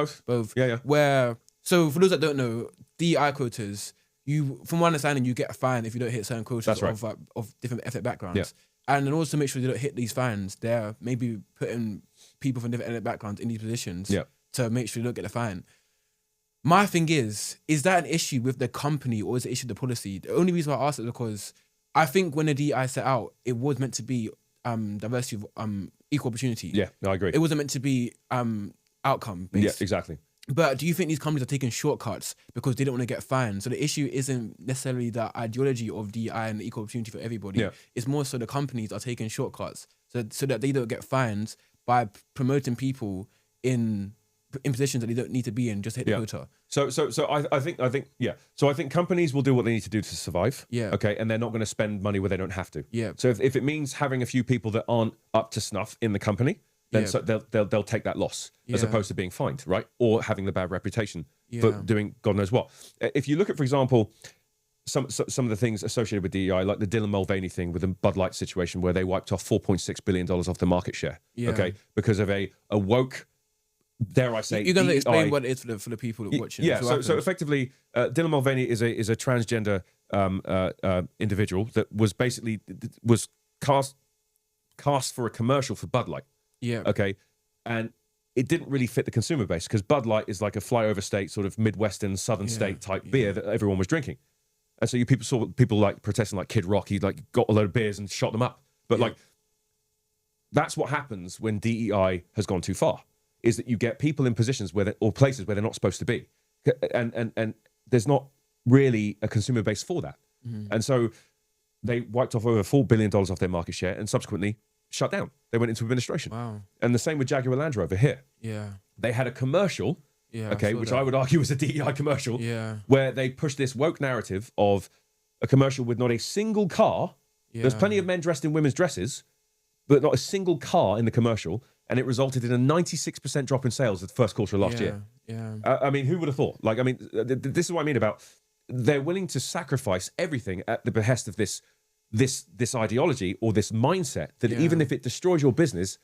Yeah. So for those that don't know, DEI quotas, from my understanding, you get a fine if you don't hit certain quotas of different ethnic backgrounds. Yeah. And in order to make sure you don't hit these fines, they're maybe putting people from different ethnic backgrounds in these positions to make sure you don't get the fine. My thing is that an issue with the company or is it an issue with the policy? The only reason why I asked it is because I think when the DEI set out, it was meant to be diversity of equal opportunity. Yeah, no, I agree. It wasn't meant to be outcome based. Yeah, exactly. But do you think these companies are taking shortcuts because they don't want to get fined? So the issue isn't necessarily the ideology of DEI and equal opportunity for everybody. Yeah. It's more so the companies are taking shortcuts so that they don't get fined by promoting people in positions that they don't need to be in just to hit the quota. So I think companies will do what they need to do to survive. Yeah. Okay. And they're not going to spend money where they don't have to. Yeah. So if it means having a few people that aren't up to snuff in the company, then so they'll take that loss as opposed to being fined, right? Or having the bad reputation for doing God knows what. If you look at, for example, some of the things associated with DEI, like the Dylan Mulvaney thing with the Bud Light situation, where they wiped off $4.6 billion off the market share. Yeah. Okay. Because of a woke, dare I say, you're going to explain what it is for the people watching. Yeah. So effectively, Dylan Mulvaney is a transgender individual that was basically cast for a commercial for Bud Light. Yeah. Okay. And it didn't really fit the consumer base because Bud Light is like a flyover state, sort of Midwestern, Southern state type beer that everyone was drinking. And so you saw people like protesting, like Kid Rock. He like got a load of beers and shot them up. But like, that's what happens when DEI has gone too far. Is that you get people in positions or places where they're not supposed to be. and there's not really a consumer base for that. And so they wiped off over $4 billion off their market share and subsequently shut down. They went into administration. Wow. And the same with Jaguar Land Rover here. Yeah. They had a commercial, which I would argue was a DEI commercial, where they pushed this woke narrative of a commercial with not a single car. There's plenty of men dressed in women's dresses, but not a single car in the commercial. And it resulted in a 96% drop in sales the first quarter of last year. Yeah. I mean, who would have thought? Like, I mean, this is what I mean about they're willing to sacrifice everything at the behest of this ideology or this mindset that even if it destroys your business,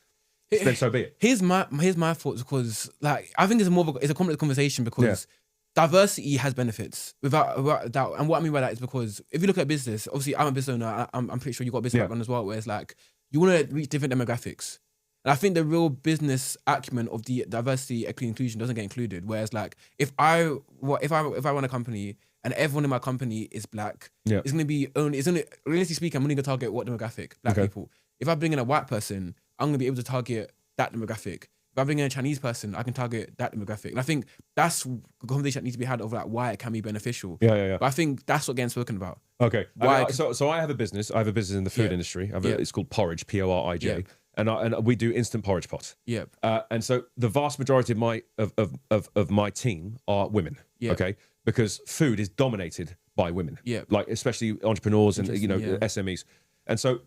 then so be it. Here's my thoughts, because like I think it's a complex conversation, because diversity has benefits without doubt. And what I mean by that is because if you look at business, obviously I'm a business owner. I'm pretty sure you got a business background as well, where it's like you want to reach different demographics. And I think the real business acumen of the diversity, equity, inclusion doesn't get included. Whereas like if I run a company and everyone in my company is black, it's going to be realistically speaking, I'm only going to target what demographic? Black people. If I bring in a white person, I'm going to be able to target that demographic. If I bring in a Chinese person, I can target that demographic. And I think that's a conversation that needs to be had of like why it can be beneficial. Yeah. But I think that's what getting spoken about. Okay. So I have a business. I have a business in the food industry. It's called Porridge, Porij. Yeah. And we do instant porridge pots. Yep. And so the vast majority of my team are women. Okay. Because food is dominated by women. Like especially entrepreneurs and SMEs. And so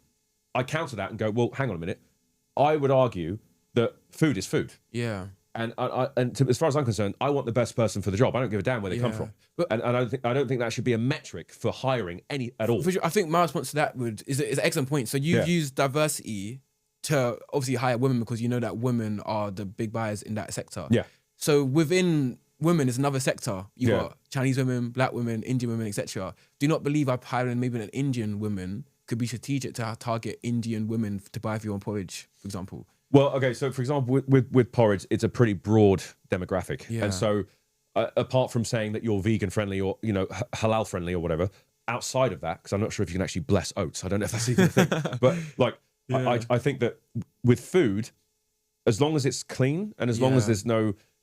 I counter that and go, well, hang on a minute. I would argue that food is food. Yeah. And as far as I'm concerned, I want the best person for the job. I don't give a damn where they come from. But, and I don't think that should be a metric for hiring any at all. For sure, I think my response to that is an excellent point. So you've used diversity to obviously hire women because you know that women are the big buyers in that sector. Yeah. So within women is another sector. You've got Chinese women, black women, Indian women, etc. Do you not believe I'm hiring maybe an Indian woman could be strategic to target Indian women to buy for your own porridge, for example? Well, okay, so for example, with porridge, it's a pretty broad demographic. Yeah. And so apart from saying that you're vegan friendly or, halal friendly or whatever, outside of that, because I'm not sure if you can actually bless oats. I don't know if that's even a thing. But like, I think that with food, as long as it's clean and as long as there's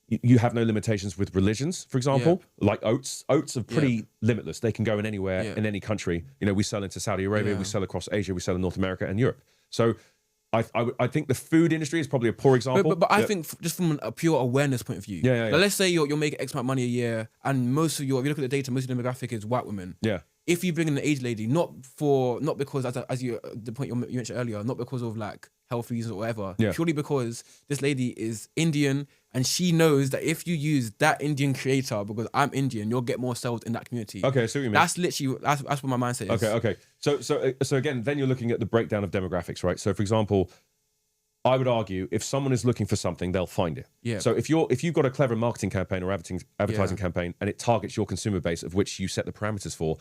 you have no limitations with religions, for example, like oats are pretty limitless. They can go in anywhere, in any country. We sell into Saudi Arabia, we sell across Asia, we sell in North America and Europe. So I think the food industry is probably a poor example. But I think just from a pure awareness point of view, like let's say you're making X amount of money a year, and most of if you look at the data, most of the demographic is white women. Yeah. If you bring in an aged lady, not because the point you mentioned earlier, not because of like health reasons or whatever, purely because this lady is Indian and she knows that if you use that Indian creator because I'm Indian, you'll get more sales in that community. Okay, so what you mean. That's literally that's what my mindset is. Okay. So again, then you're looking at the breakdown of demographics, right? So for example, I would argue if someone is looking for something, they'll find it. Yeah. So if you've got a clever marketing campaign or advertising campaign and it targets your consumer base of which you set the parameters for,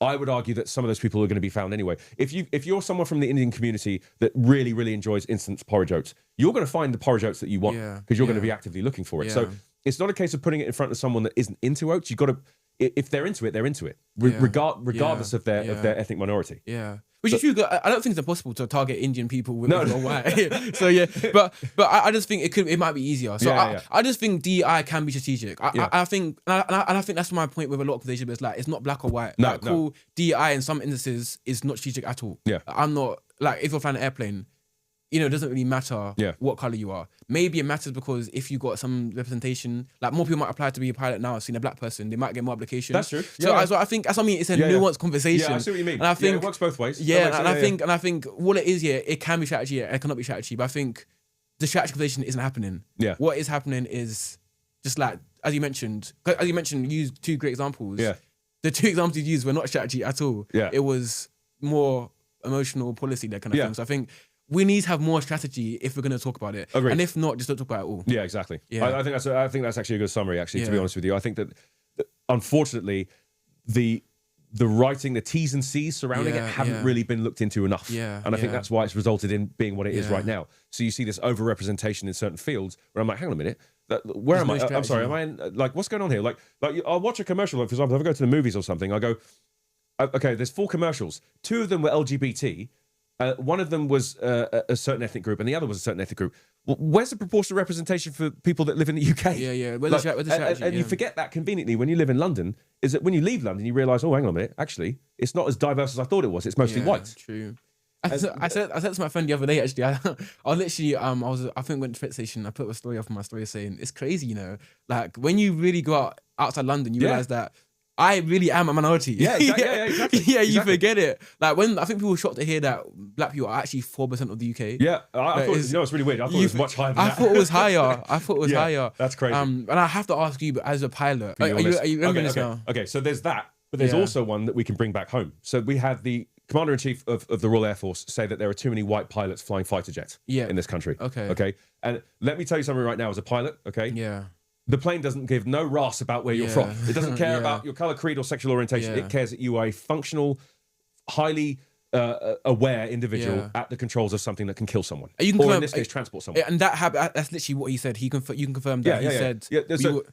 I would argue that some of those people are going to be found anyway. If you're someone from the Indian community that really, really enjoys instant porridge oats, you're going to find the porridge oats that you want because you're going to be actively looking for it. Yeah. So it's not a case of putting it in front of someone that isn't into oats. You've got to, if they're into it, they're into it, regardless of their ethnic minority. Yeah. Which is true. I don't think it's impossible to target Indian people with white. So but I just think it might be easier. So I just think DEI can be strategic. I think that's my point with a lot of conversations. It's like it's not black or white. DEI in some instances is not strategic at all. Yeah. I'm not like if you're flying an airplane, it doesn't really matter what color you are. Maybe it matters because if you got some representation, like more people might apply to be a pilot now. Seeing a black person, they might get more applications. That's true. So I think that's something. It's a nuanced conversation. Yeah, I see what you mean. And I think it works both ways. Yeah, I think what it is, it can be strategy and it cannot be strategy. But I think the strategy conversation isn't happening. Yeah. What is happening is just like as you mentioned, you used two great examples. Yeah. The two examples you used were not strategy at all. Yeah. It was more emotional policy, that kind of thing. So I think we need to have more strategy if we're going to talk about it. Agreed. And if not, just don't talk about it at all. Yeah, exactly. Yeah. I think that's actually a good summary, actually, to be honest with you. I think that unfortunately, the writing, the T's and C's surrounding it haven't really been looked into enough. Yeah. And I think that's why it's resulted in being what it is right now. So you see this over-representation in certain fields where I'm like, hang on a minute, where am I? I'm sorry, am I in, like, what's going on here? Like I'll watch a commercial, for example, if I go to the movies or something, I go, okay, there's 4 commercials. 2 of them were LGBT. One of them was a certain ethnic group and the other was a certain ethnic group. where's the proportional representation for people that live in the UK? Yeah. And you forget that conveniently when you live in London, is that when you leave London, you realise, oh, hang on a minute, actually, it's not as diverse as I thought it was. It's mostly white. True. I said to my friend the other day, actually, I literally, I think went to the pet station, I put a story up on my story saying, it's crazy, you know, like when you really go outside London, you realise that I really am a minority. Yeah, exactly. You forget it. Like when I think people were shocked to hear that black people are actually 4% of the UK. Yeah, I thought, it's really weird. I thought it was much higher than that. I thought it was higher. That's crazy. And I have to ask you, but as a pilot, are you remembering this now? Okay, so there's that, but there's also one that we can bring back home. So we had the Commander-in-Chief of the Royal Air Force say that there are too many white pilots flying fighter jets in this country. Okay. And let me tell you something right now as a pilot, okay? Yeah. The plane doesn't give no ras about where you're from. It doesn't care about your color, creed, or sexual orientation. It cares that you are a functional, highly aware individual at the controls of something that can kill someone, or in this case, transport someone. And that's literally what he said. You can confirm that he said. So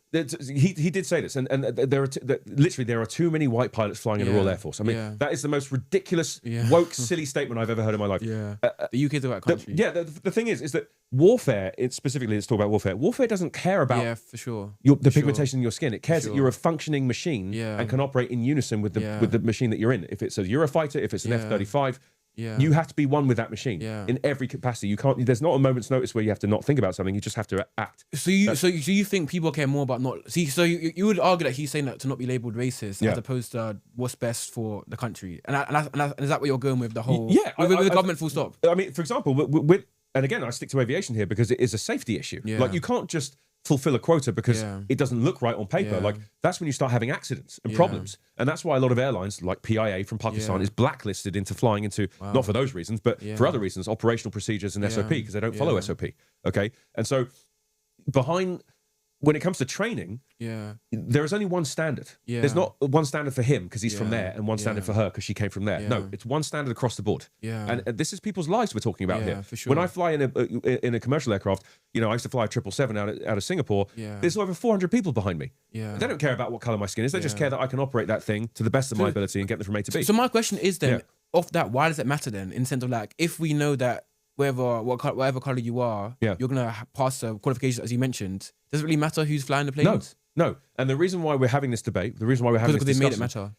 he did say this, and there are too many white pilots flying in the Royal Air Force. I mean, that is the most ridiculous, woke, silly statement I've ever heard in my life. The UK is a white country. The thing is that warfare, specifically, let's talk about warfare. Warfare doesn't care about for sure the pigmentation in your skin. It cares that you're a functioning machine and can operate in unison with the machine that you're in. If it's a Eurofighter, if it's an F-35, you have to be one with that machine in every capacity. You can't. There's not a moment's notice where you have to not think about something. You just have to act. So you think people care more about not see? So you would argue that he's saying that to not be labelled racist as opposed to what's best for the country. And is that what you're going with the whole? With the government full stop. I mean, for example, and again, I stick to aviation here because it is a safety issue. Like you can't just fulfill a quota because it doesn't look right on paper. Like that's when you start having accidents and problems. And that's why a lot of airlines like PIA from Pakistan is blacklisted into flying into, not for those reasons, but for other reasons, operational procedures and SOP, because they don't follow SOP. Okay. And so when it comes to training, there is only one standard. There's not one standard for him because he's from there and one standard for her because she came from there. No, it's one standard across the board. And this is people's lives we're talking about here. For sure. When I fly in a commercial aircraft, you know, I used to fly a 777 out of Singapore. There's over 400 people behind me. They don't care about what color my skin is. They just care that I can operate that thing to the best of my ability and get them from A to B. So my question is then, off that, why does it matter then? In the sense of like, if we know that whatever color you are, you're gonna pass the qualifications as you mentioned. Does it really matter who's flying the planes? No. And the reason why we're having this debate, the reason why we're having this discussion, they made it matter.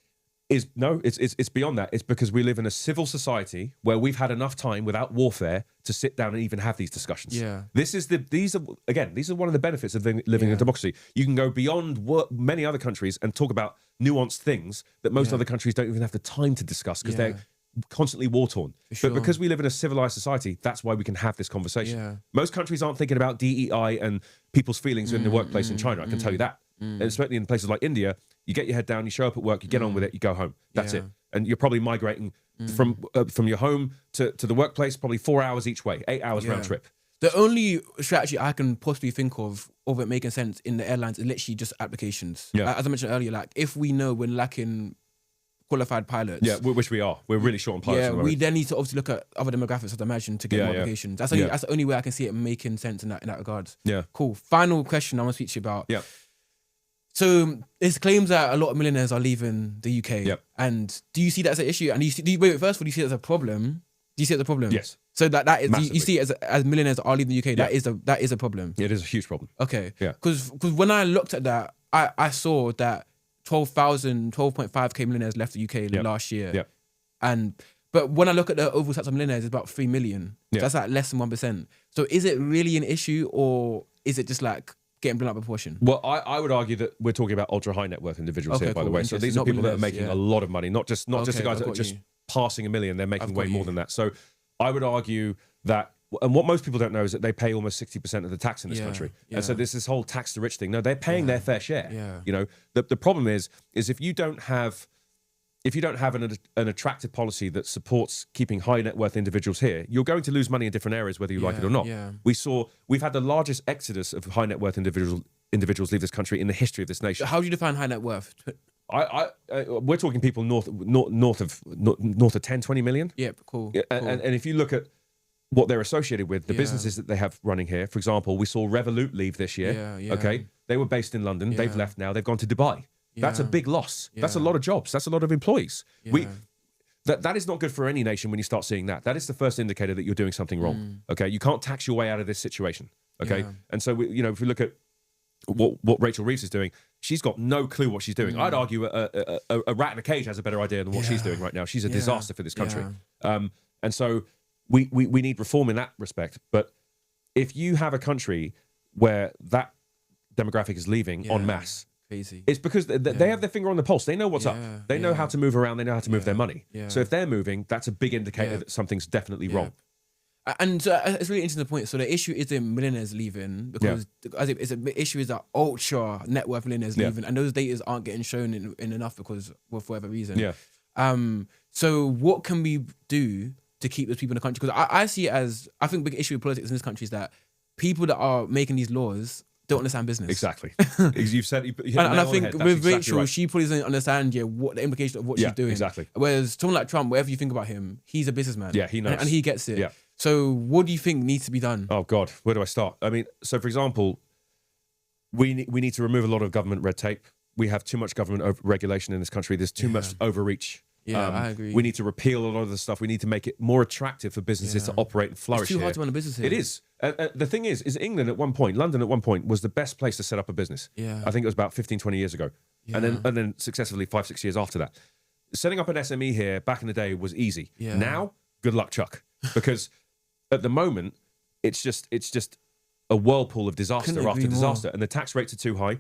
It's beyond that. It's because we live in a civil society where we've had enough time without warfare to sit down and even have these discussions. These are one of the benefits of living in a democracy. You can go beyond what many other countries and talk about nuanced things that most other countries don't even have the time to discuss because they're constantly war-torn. But because we live in a civilized society, that's why we can have this conversation. Most countries aren't thinking about DEI and people's feelings in the workplace in China, I can tell you that. And especially in places like India, you get your head down, you show up at work, you get on with it, you go home. That's it. And you're probably migrating from your home to the workplace, probably 4 hours each way, 8 hours round trip. The only strategy I can possibly think of it making sense in the airlines is literally just applications. As I mentioned earlier, like if we know we're lacking qualified pilots. Which we are. We're really short on pilots. We then need to obviously look at other demographics, I'd imagine, to get more applications. That's the only way I can see it making sense in that regard. Cool. Final question I want to speak to you about. So there's claims that a lot of millionaires are leaving the UK. And do you see that as an issue? And first of all, do you see it as a problem? Do you see it as a problem? Yes. So that is you see it as millionaires are leaving the UK. That is a problem. It is a huge problem. Okay. Because when I looked at that, I saw that 12.5k millionaires left the UK last year. But when I look at the overall stats of millionaires, it's about 3 million. That's like less than 1%. So is it really an issue, or is it just like getting blown out of proportion? Well, I would argue that we're talking about ultra high net worth individuals here, by the way. So these are people that are making a lot of money, not just the guys that are just passing a million. They're making way more than that. So I would argue that, and what most people don't know is that they pay almost 60% of the tax in this country. And so there's this whole tax the rich thing. No, they're paying their fair share. You know, the problem is if you don't have an attractive policy that supports keeping high net worth individuals here, you're going to lose money in different areas, whether you like it or not. We've had the largest exodus of high net worth individuals leave this country in the history of this nation. How do you define high net worth? We're talking people north of 10, 20 million. Cool. And if you look at what they're associated with, the businesses that they have running here. For example, we saw Revolut leave this year. Okay, they were based in London. They've left now. They've gone to Dubai. That's a big loss. That's a lot of jobs. That's a lot of employees. That is not good for any nation when you start seeing that. That is the first indicator that you're doing something wrong. Okay, you can't tax your way out of this situation. Okay, and so if we look at what Rachel Reeves is doing, she's got no clue what she's doing. I'd argue a rat in a cage has a better idea than what she's doing right now. She's a disaster for this country. And so we need reform in that respect. But if you have a country where that demographic is leaving en masse, crazy. It's because they have their finger on the pulse. They know what's up. They know how to move around. They know how to move their money. So if they're moving, that's a big indicator that something's definitely wrong. And it's really interesting point. So the issue isn't millionaires leaving, because it's an issue is that ultra net worth millionaires leaving, and those data aren't getting shown in enough because for whatever reason. So what can we do to keep those people in the country? Because I see it as, I think big issue with politics in this country is that people that are making these laws don't understand business. Exactly. You've said, you hit and I think with exactly Rachel, she probably doesn't understand what the implication of what she's doing. Exactly. Whereas someone like Trump, whatever you think about him, he's a businessman. Yeah, he knows. And he gets it. Yeah. So what do you think needs to be done? Oh God, where do I start? I mean, so for example, we need to remove a lot of government red tape. We have too much government regulation in this country. There's too much overreach. Yeah, I agree. We need to repeal a lot of the stuff. We need to make it more attractive for businesses to operate and flourish. It's too hard to run a business here. It is. The thing is England at one point, London at one point, was the best place to set up a business. Yeah. I think it was about 15, 20 years ago. Yeah. And then successively 5-6 years after that. Setting up an SME here back in the day was easy. Yeah. Now, good luck, Chuck. Because at the moment, it's just a whirlpool of disaster after disaster. And the tax rates are too high.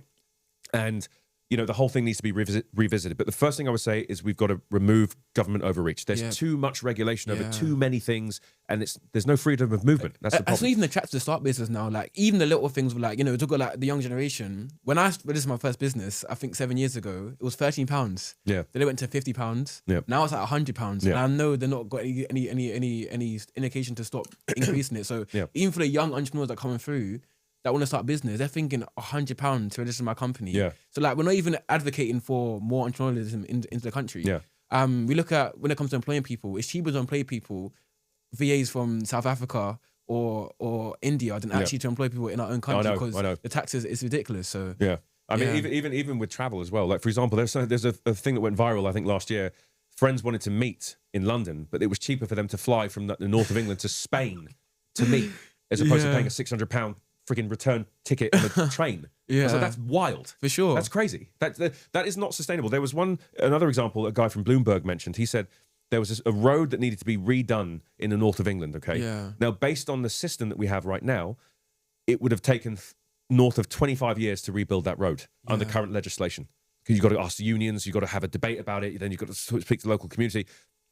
And the whole thing needs to be revisited. But the first thing I would say is we've got to remove government overreach. There's too much regulation over too many things, and there's no freedom of movement. That's the problem. It's not even the traps to start business now. Like, even the little things were like, talk about like the young generation. When this is my first business, I think 7 years ago, it was £13. Yeah. Then it went to £50. Yeah. Now it's like £100. Yeah. And I know they're not got any indication to stop increasing it. So even for the young entrepreneurs that are coming through, that want to start business, they're thinking £100 to register my company. Yeah. So like, we're not even advocating for more entrepreneurialism into the country. Yeah. We look at, when it comes to employing people, it's cheaper to employ people, VAs from South Africa or India, than actually to employ people in our own country, because the taxes is ridiculous. So I mean, even with travel as well. Like, for example, there's a thing that went viral, I think last year. Friends wanted to meet in London, but it was cheaper for them to fly from the north of England to Spain to meet, as opposed to paying a £600 freaking return ticket on a train. So that's wild. For sure. That's crazy. That is not sustainable. There was another example, a guy from Bloomberg mentioned. He said there was a road that needed to be redone in the north of England, okay? Yeah. Now, based on the system that we have right now, it would have taken north of 25 years to rebuild that road under current legislation. Because you've got to ask the unions, you've got to have a debate about it, then you've got to speak to the local community.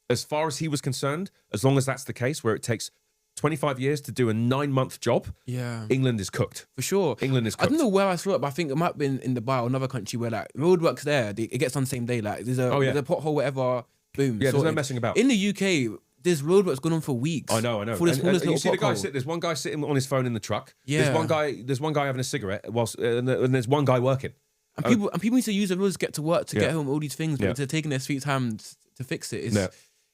As far as he was concerned, as long as that's the case, where it takes 25 years to do a 9-month job, England is cooked. For sure. England is cooked. I don't know where I saw it, but I think it might have been in Dubai or another country where like roadworks there, it gets on the same day. Like there's a pothole, whatever, boom. Yeah, there's no messing about. In the UK, there's roadworks going on for weeks. I know. For this and you see the guy there's one guy sitting on his phone in the truck. Yeah. There's one guy having a cigarette whilst, and there's one guy working. And people need to use the roads to get to work, to get home, all these things, but they're taking their sweet time to fix it.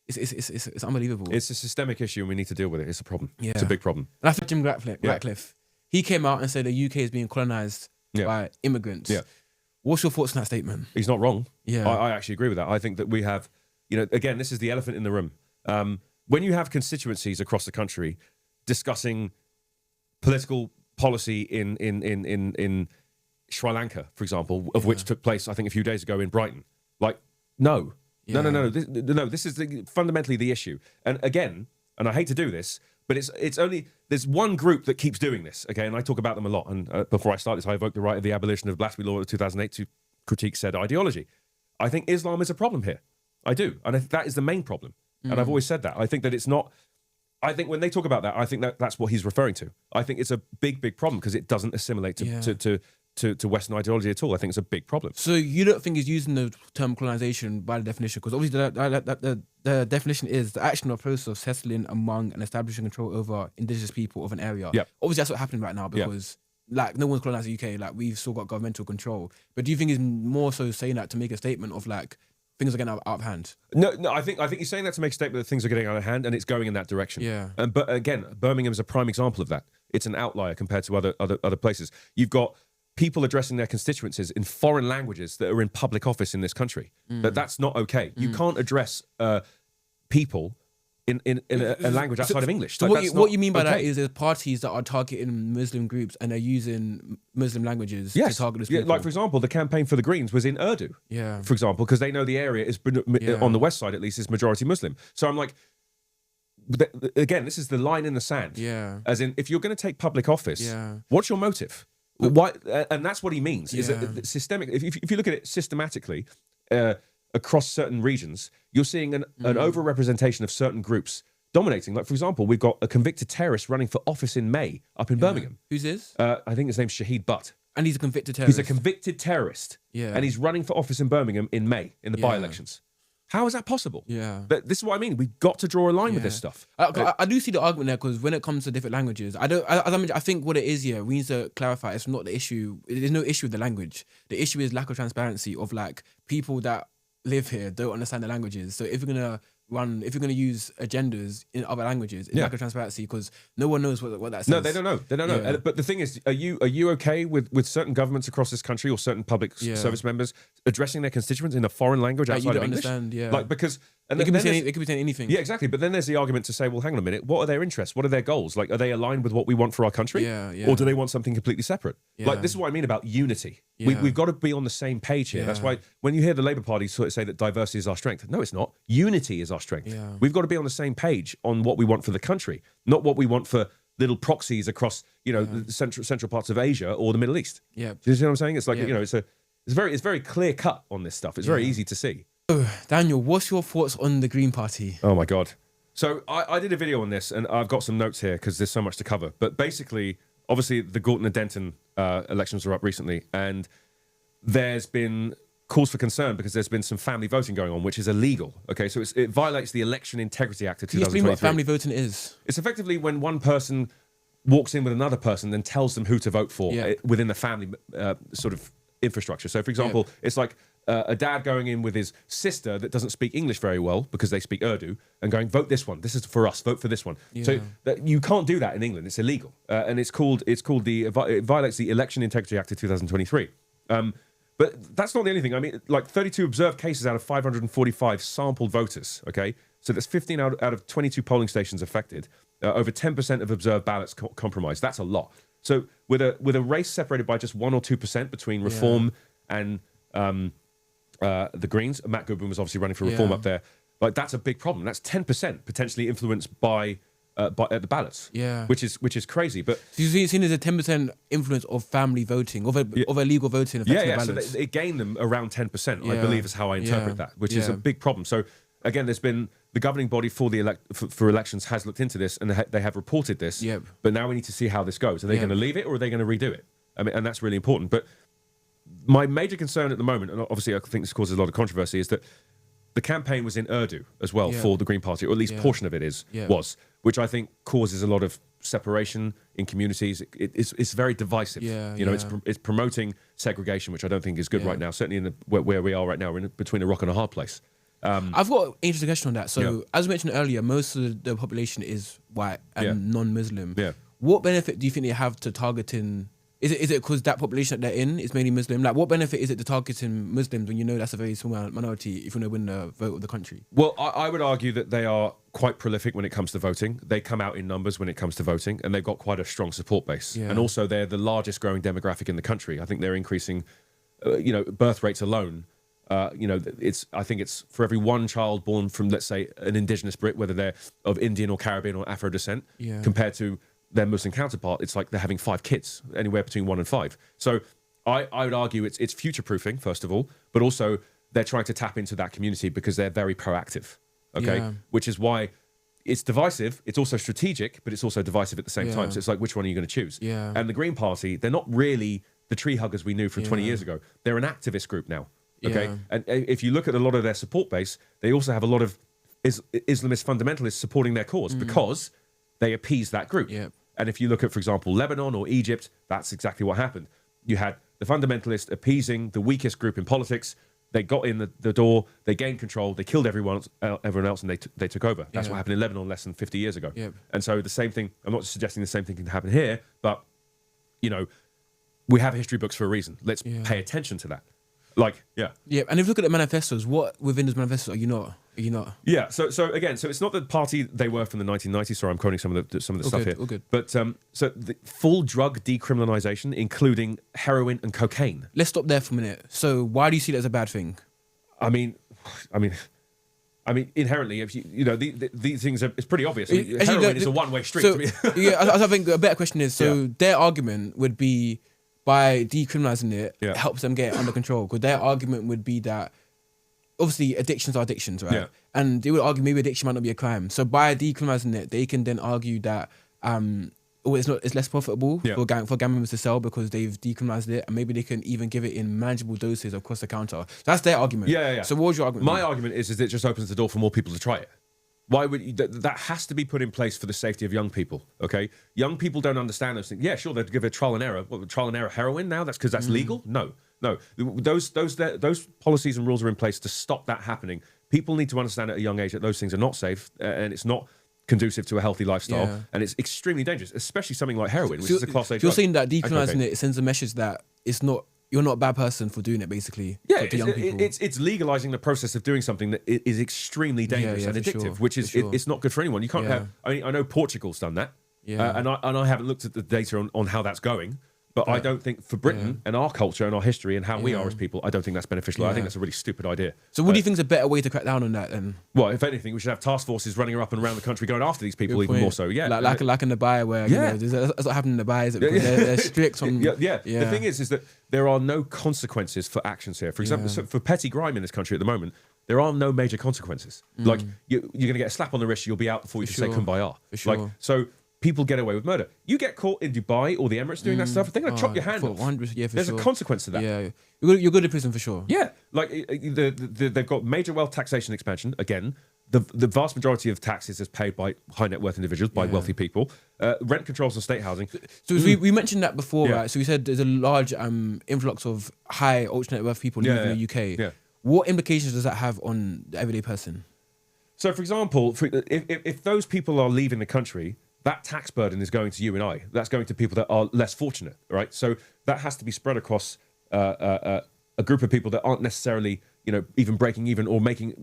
It's unbelievable. It's a systemic issue, and we need to deal with it. It's a problem. Yeah. It's a big problem. And I think Jim Ratcliffe, he came out and said the UK is being colonised by immigrants. Yeah. What's your thoughts on that statement? He's not wrong. Yeah. I actually agree with that. I think that we have, again, this is the elephant in the room. When you have constituencies across the country discussing political policy in Sri Lanka, for example, of which took place, I think, a few days ago in Brighton. Like, no. Yeah. No. This is fundamentally the issue. And again, and I hate to do this, but it's only, there's one group that keeps doing this, okay? And I talk about them a lot. And before I start this, I evoke the right of the abolition of blasphemy law of 2008 to critique said ideology. I think Islam is a problem here. I do. And I think that is the main problem. And I've always said that. I think that it's not... I think when they talk about that, I think that's what he's referring to. I think it's a big problem because it doesn't assimilate to Western ideology at all. I think it's a big problem. So you don't think he's using the term colonization by the definition? Because obviously the definition is the action or process of settling among and establishing control over indigenous people of an area. Yep. Obviously that's what's happening right now because like no one's colonized the UK. Like we've still got governmental control. But do you think he's more so saying that to make a statement of like things are getting out of hand? No. I think he's saying that to make a statement that things are getting out of hand and it's going in that direction. Yeah. But again, Birmingham is a prime example of that. It's an outlier compared to other places. You've got people addressing their constituencies in foreign languages that are in public office in this country. That's not okay. You can't address people in a language outside of English. So what you mean by that is there's parties that are targeting Muslim groups and they're using Muslim languages to target those people. Like, for example, the campaign for the Greens was in Urdu, for example, because they know the area is, on the west side at least, is majority Muslim. So I'm like, again, this is the line in the sand. As in, if you're going to take public office, what's your motive? Why? And that's what he means. Is that systemic? If you look at it systematically, across certain regions, you're seeing an overrepresentation of certain groups dominating. Like, for example, we've got a convicted terrorist running for office in May up in Birmingham. Who's this? I think his name's Shahid Butt. And he's a convicted terrorist. He's a convicted terrorist. And he's running for office in Birmingham in May, in the by-elections. How is that possible? But this is what I mean. We've got to draw a line with this stuff. I do see the argument there, because when it comes to different languages, I think what it is, we need to clarify, it's not the issue. There's no issue with the language. The issue is lack of transparency of, like, people that live here don't understand the languages. So if you're gonna use agendas in other languages, it's lack of transparency, because no one knows what that says. No, they don't know. They don't know. But the thing is, are you okay with certain governments across this country or certain public service members addressing their constituents in a foreign language outside of English? Like, because they could be saying anything. Yeah, exactly. But then there's the argument to say, well, hang on a minute, what are their interests? What are their goals? Like, are they aligned with what we want for our country? Or do they want something completely separate? Like, this is what I mean about unity. We've got to be on the same page here. That's why when you hear the Labour Party sort of say that diversity is our strength, no, it's not. Unity is our strength. We've got to be on the same page on what we want for the country, not what we want for little proxies across, the central parts of Asia or the Middle East. Do you see what I'm saying? It's like, it's very clear cut on this stuff. It's very easy to see. Daniel, what's your thoughts on the Green Party? Oh my God. So I did a video on this, and I've got some notes here because there's so much to cover. But basically, obviously, the Gorton and Denton elections were up recently, and there's been cause for concern because there's been some family voting going on, which is illegal. Okay, so it violates the Election Integrity Act of 2023. Can you explain what family voting is? It's effectively when one person walks in with another person and tells them who to vote for within the family sort of infrastructure. So, for example, it's like a dad going in with his sister that doesn't speak English very well because they speak Urdu and going, vote this one. This is for us. Vote for this one. So you can't do that in England. It's illegal. And it violates the Election Integrity Act of 2023. But that's not the only thing. I mean, like 32 observed cases out of 545 sampled voters, okay? So that's 15 out of 22 polling stations affected. Over 10% of observed ballots compromised. That's a lot. So with a race separated by just 1 or 2% between Reform and the Greens, Matt Goodwin was obviously running for Reform up there. Like, that's a big problem. That's 10% potentially influenced by the ballots, which is crazy. But so you've seen as a 10% influence of family voting, of illegal voting affecting the ballots. So it gained them around 10%, I believe, is how I interpret that, which is a big problem. So again, there's been the governing body for for elections has looked into this, and they have reported this. But now we need to see how this goes. Are they going to leave it, or are they going to redo it? I mean, and that's really important. But my major concern at the moment, and obviously I think this causes a lot of controversy, is that the campaign was in Urdu as well for the Green Party, or at least portion of it was, which I think causes a lot of separation in communities. It's very divisive. It's promoting segregation, which I don't think is good right now. Certainly in where we are right now, we're between a rock and a hard place. I've got an interesting question on that. So as mentioned earlier, most of the population is white and non-Muslim. What benefit do you think they have to targeting? Is it because that population that they're in is mainly Muslim? Like, what benefit is it to targeting Muslims when you know that's a very small minority if you want to win the vote of the country? Well, I would argue that they are quite prolific when it comes to voting. They come out in numbers when it comes to voting, and they've got quite a strong support base. And also, they're the largest growing demographic in the country. I think they're increasing, birth rates alone. I think it's for every one child born from, let's say, an indigenous Brit, whether they're of Indian or Caribbean or Afro descent, compared to their Muslim counterpart, it's like they're having 5 kids, anywhere between 1 and 5. So I would argue it's future-proofing, first of all, but also they're trying to tap into that community because they're very proactive, which is why it's divisive. It's also strategic, but it's also divisive at the same time. So it's like, which one are you going to choose? And the Green Party, they're not really the tree huggers we knew from 20 years ago. They're an activist group now, And if you look at a lot of their support base, they also have a lot of Islamist fundamentalists supporting their cause because they appease that group. And if you look at, for example, Lebanon or Egypt, that's exactly what happened. You had the fundamentalists appeasing the weakest group in politics. They got in the door, they gained control, they killed everyone else, and they took over. That's what happened in Lebanon less than 50 years ago. And so the same thing, I'm not suggesting the same thing can happen here, but, we have history books for a reason. Let's pay attention to that. And if you look at the manifestos, what within those manifestos are you not You're not. Yeah. So it's not the party they were from the 1990s. Sorry, I'm quoting some of the stuff here. All good. But so the full drug decriminalization, including heroin and cocaine. Let's stop there for a minute. So why do you see that as a bad thing? I mean, inherently, if these things it's pretty obvious. Heroin is a one-way street. So, to me. I think a better question is, their argument would be by decriminalizing it, it helps them get it under control. Because their argument would be that obviously addictions are addictions, right? Yeah. And they would argue maybe addiction might not be a crime. So by decriminalizing it, they can then argue that it's less profitable for gang members to sell because they've decriminalized it, and maybe they can even give it in manageable doses across the counter. That's their argument. Yeah. So what was your argument? My argument is it just opens the door for more people to try it. Why would that has to be put in place for the safety of young people? Okay, young people don't understand those things. Yeah, sure, they'd give it a trial and error. What, trial and error heroin now? That's because that's legal? No. Those policies and rules are in place to stop that happening. People need to understand at a young age that those things are not safe and it's not conducive to a healthy lifestyle, and it's extremely dangerous, especially something like heroin, which is a class A drug. You're saying that decriminalizing it sends a message that you're not a bad person for doing it, basically. Yeah, to young people. It's legalizing the process of doing something that is extremely dangerous and addictive, which is it's not good for anyone. You can't have. I mean, I know Portugal's done that, and I haven't looked at the data on how that's going. But I don't think for Britain and our culture and our history and how we are as people, I don't think that's beneficial. I think that's a really stupid idea. So what do you think is a better way to crack down on that then? Well, if anything, we should have task forces running up and around the country going after these people even more so. Yeah, like in Dubai where that's what happened in Dubai. Is it they're strict on? Yeah. The thing is that there are no consequences for actions here. For example, for petty crime in this country at the moment, there are no major consequences. Like you're going to get a slap on the wrist, you'll be out before you can say kumbaya. Like so. People get away with murder. You get caught in Dubai or the Emirates doing that stuff, they're going to chop your hand off. 100, There's a consequence to that. Yeah, you're good in prison for sure. Yeah, like they've got major wealth taxation expansion. Again, the vast majority of taxes is paid by high net worth individuals, by wealthy people. Rent controls on state housing. So we mentioned that before, right? So we said there's a large influx of high ultra net worth people living in the UK. Yeah. What implications does that have on the everyday person? So, for example, if those people are leaving the country, that tax burden is going to you and I. That's going to people that are less fortunate, right? So that has to be spread across a group of people that aren't necessarily, even breaking even or making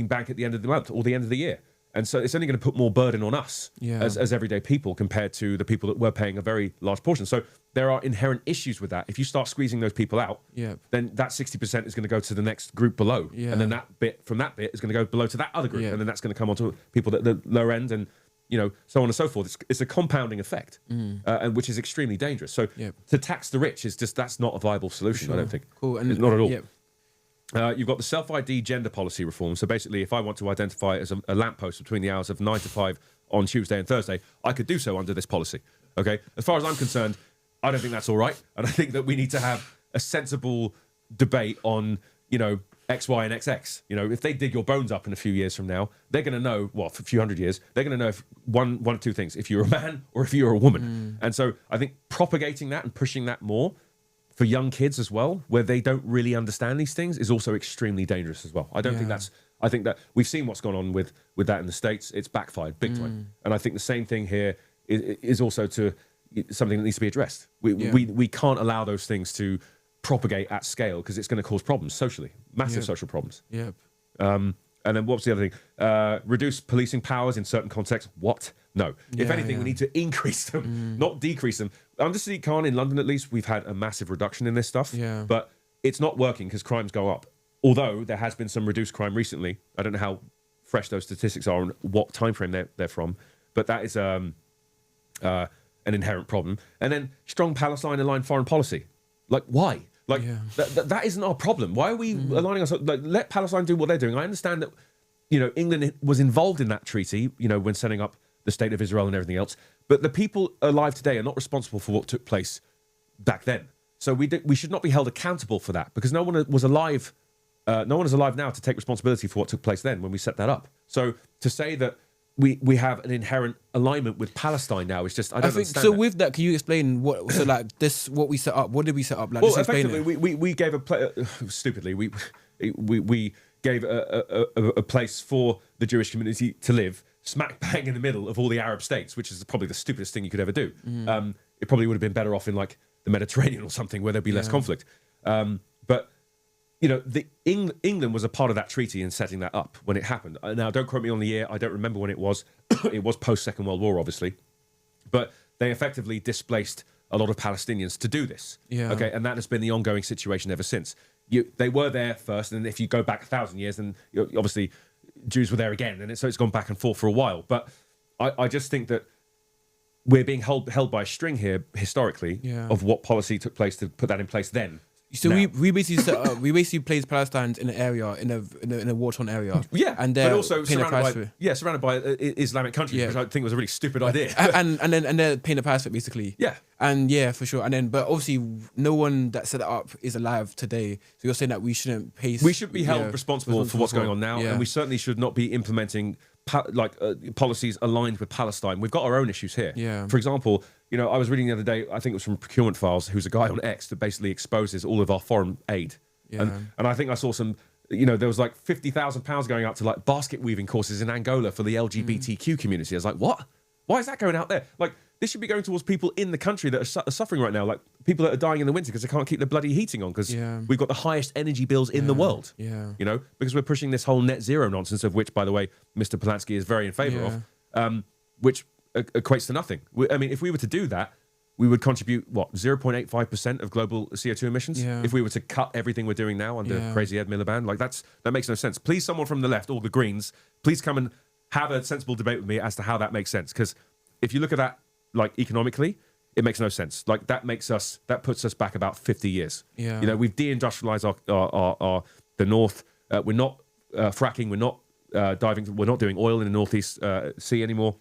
bank at the end of the month or the end of the year. And so it's only going to put more burden on us as everyday people compared to the people that were paying a very large portion. So there are inherent issues with that. If you start squeezing those people out, then that 60% is going to go to the next group below. Yeah. And then that bit from that bit is going to go below to that other group. Yeah. And then that's going to come onto people at the lower end and so on and so forth. It's a compounding effect, and which is extremely dangerous. So to tax the rich that's not a viable solution, I don't think. Cool. And it's not at all. You've got the self-ID gender policy reform. So basically, if I want to identify as a lamppost between the hours of 9 to 5 on Tuesday and Thursday, I could do so under this policy. Okay? As far as I'm concerned, I don't think that's all right. And I think that we need to have a sensible debate on, X, Y, and XX. If they dig your bones up in a few years from now, they're going to know, for a few hundred years, they're going to know if one of two things, if you're a man or if you're a woman. And so I think propagating that and pushing that more for young kids as well, where they don't really understand these things, is also extremely dangerous as well. I don't think I think that we've seen what's gone on with that in the States. It's backfired big time. And I think the same thing here is also something that needs to be addressed. We can't allow those things to propagate at scale because it's going to cause problems socially, massive social problems. And then what's the other thing? Reduce policing powers in certain contexts. What? No. If anything, we need to increase them, not decrease them. Under Sadiq Khan in London, at least, we've had a massive reduction in this stuff. But it's not working because crimes go up. Although there has been some reduced crime recently. I don't know how fresh those statistics are and what time frame they're from. But that is an inherent problem. And then strong Palestine-aligned foreign policy. Like, why? Like, that isn't our problem. Why are we aligning ourselves? Like, let Palestine do what they're doing. I understand that, England was involved in that treaty, when setting up the State of Israel and everything else. But the people alive today are not responsible for what took place back then. So we should not be held accountable for that because no one was alive. No one is alive now to take responsibility for what took place then when we set that up. So to say that we have an inherent alignment with Palestine now is just I don't understand. So with that, can you explain what we set up? What did we set up? Well, effectively, we gave stupidly we gave a place for the Jewish community to live smack bang in the middle of all the Arab states, which is probably the stupidest thing you could ever do. It probably would have been better off in like the Mediterranean or something where there'd be less conflict. But you know, England was a part of that treaty in setting that up when it happened. Now, don't quote me on the year. I don't remember when it was. It was post-Second World War, obviously. But they effectively displaced a lot of Palestinians to do this. Yeah. Okay, and that has been the ongoing situation ever since. They were there first, and if you go back 1,000 years, then obviously Jews were there again, and so it's gone back and forth for a while. But I just think that we're being held by a string here historically of what policy took place to put that in place then. So we basically set up, we basically placed Palestine in an area in a war-torn area. Yeah, and but also surrounded by Islamic countries, which I think was a really stupid idea. and they're paying the price for it basically. Yeah, and for sure. And then, but obviously, no one that set it up is alive today. So you're saying that we shouldn't pay. We should be held responsible for what's going on now, and we certainly should not be implementing policies aligned with Palestine. We've got our own issues here. Yeah. For example, I was reading the other day, I think it was from Procurement Files, who's a guy on X that basically exposes all of our foreign aid. Yeah. And I think I saw some, there was like £50,000 going out to like basket weaving courses in Angola for the LGBTQ community. I was like, what? Why is that going out there? Like, this should be going towards people in the country that are suffering right now, like people that are dying in the winter because they can't keep their bloody heating on because we've got the highest energy bills in the world. Yeah. Because we're pushing this whole net zero nonsense, of which, by the way, Mr. Polanski is very in favour of, which equates to nothing. I mean, if we were to do that, we would contribute, 0.85% of global CO2 emissions? Yeah. If we were to cut everything we're doing now under crazy Ed Miliband, like that makes no sense. Please, someone from the left or the Greens, please come and have a sensible debate with me as to how that makes sense. Because if you look at that, like economically, it makes no sense. Like that puts us back about 50 years. Yeah. We've deindustrialized the north. We're not fracking. We're not diving. We're not doing oil in the Northeast Sea anymore.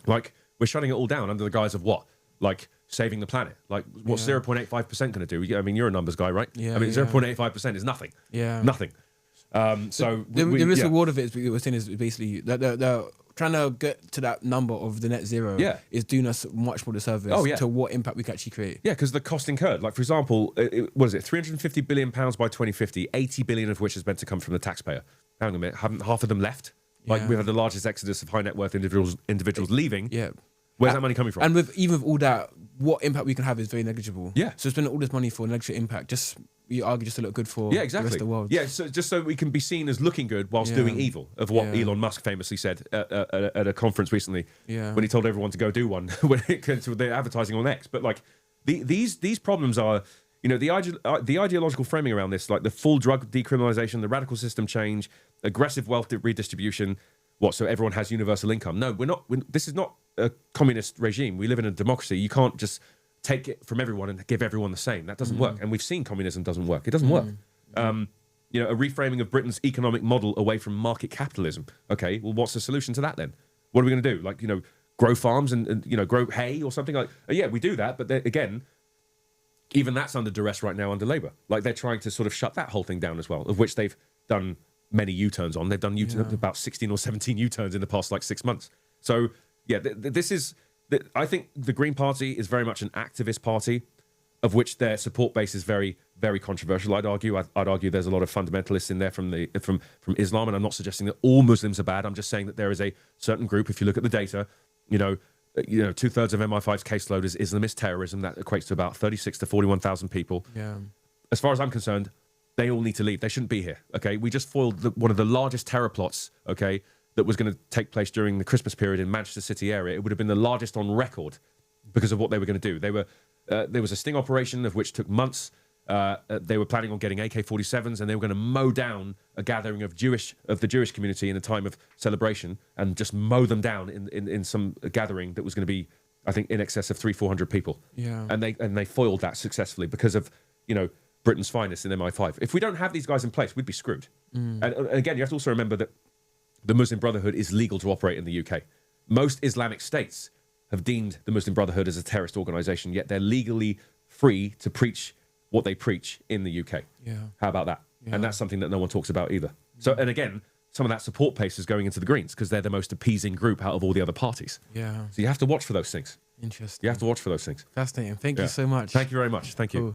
Like we're shutting it all down under the guise of what? Like saving the planet. Like what's 0.85% going to do? I mean, you're a numbers guy, right? Yeah. I mean, 0.85% is nothing. Yeah. Nothing. So the risk reward of it, we're saying, is basically that trying to get to that number of the net zero is doing us much more disservice to what impact we can actually create. Yeah, because the cost incurred. Like, for example, what is it, £350 billion by 2050, 80 billion of which is meant to come from the taxpayer. Hang on a minute, haven't half of them left? Like, we've had the largest exodus of high net worth individuals leaving. Yeah. Where's that money coming from? And even with all that, what impact we can have is very negligible. Yeah. So spending all this money for negligible impact, you argue just to look good for the rest of the world. Yeah, so just so we can be seen as looking good whilst doing evil, of what Elon Musk famously said at a conference recently when he told everyone to go do one when it came to their advertising on X. But like these problems are, the ideological framing around this, like the full drug decriminalization, the radical system change, aggressive wealth redistribution. So everyone has universal income? No, we're not. This is not a communist regime. We live in a democracy. You can't just take it from everyone and give everyone the same. That doesn't work. And we've seen communism doesn't work. It doesn't work. A reframing of Britain's economic model away from market capitalism. Okay, well, what's the solution to that then? What are we going to do? Like, grow farms and grow hay or something? Like, yeah, we do that. But again, even that's under duress right now under Labour. Like, they're trying to sort of shut that whole thing down as well, of which they've done many U-turns on. They've done about 16 or 17 U-turns in the past 6 months. So yeah, this is. I think the Green Party is very much an activist party, of which their support base is very, very controversial. I'd argue there's a lot of fundamentalists in there from Islam, and I'm not suggesting that all Muslims are bad. I'm just saying that there is a certain group. If you look at the data, 2/3 of MI5's caseload is Islamist terrorism. That equates to about 36 to 41,000 people. Yeah. As far as I'm concerned, they all need to leave. They shouldn't be here. Okay, we just foiled one of the largest terror plots. Okay, that was going to take place during the Christmas period in Manchester City area. It would have been the largest on record because of what they were going to do. There was a sting operation of which took months. They were planning on getting AK-47s, and they were going to mow down a gathering of the Jewish community in a time of celebration, and just mow them down in some gathering that was going to be, I think, in excess of 300-400 people. Yeah. And they foiled that successfully because of Britain's finest in MI5. If we don't have these guys in place, we'd be screwed. And again, you have to also remember that the Muslim Brotherhood is legal to operate in the UK. Most Islamic states have deemed the Muslim Brotherhood as a terrorist organisation, yet they're legally free to preach what they preach in the UK. Yeah. How about that? Yeah. And that's something that no one talks about either. So, and again, some of that support base is going into the Greens because they're the most appeasing group out of all the other parties. Yeah. So you have to watch for those things. Interesting. You have to watch for those things. Fascinating. Thank you so much. Thank you very much. Thank you. Cool.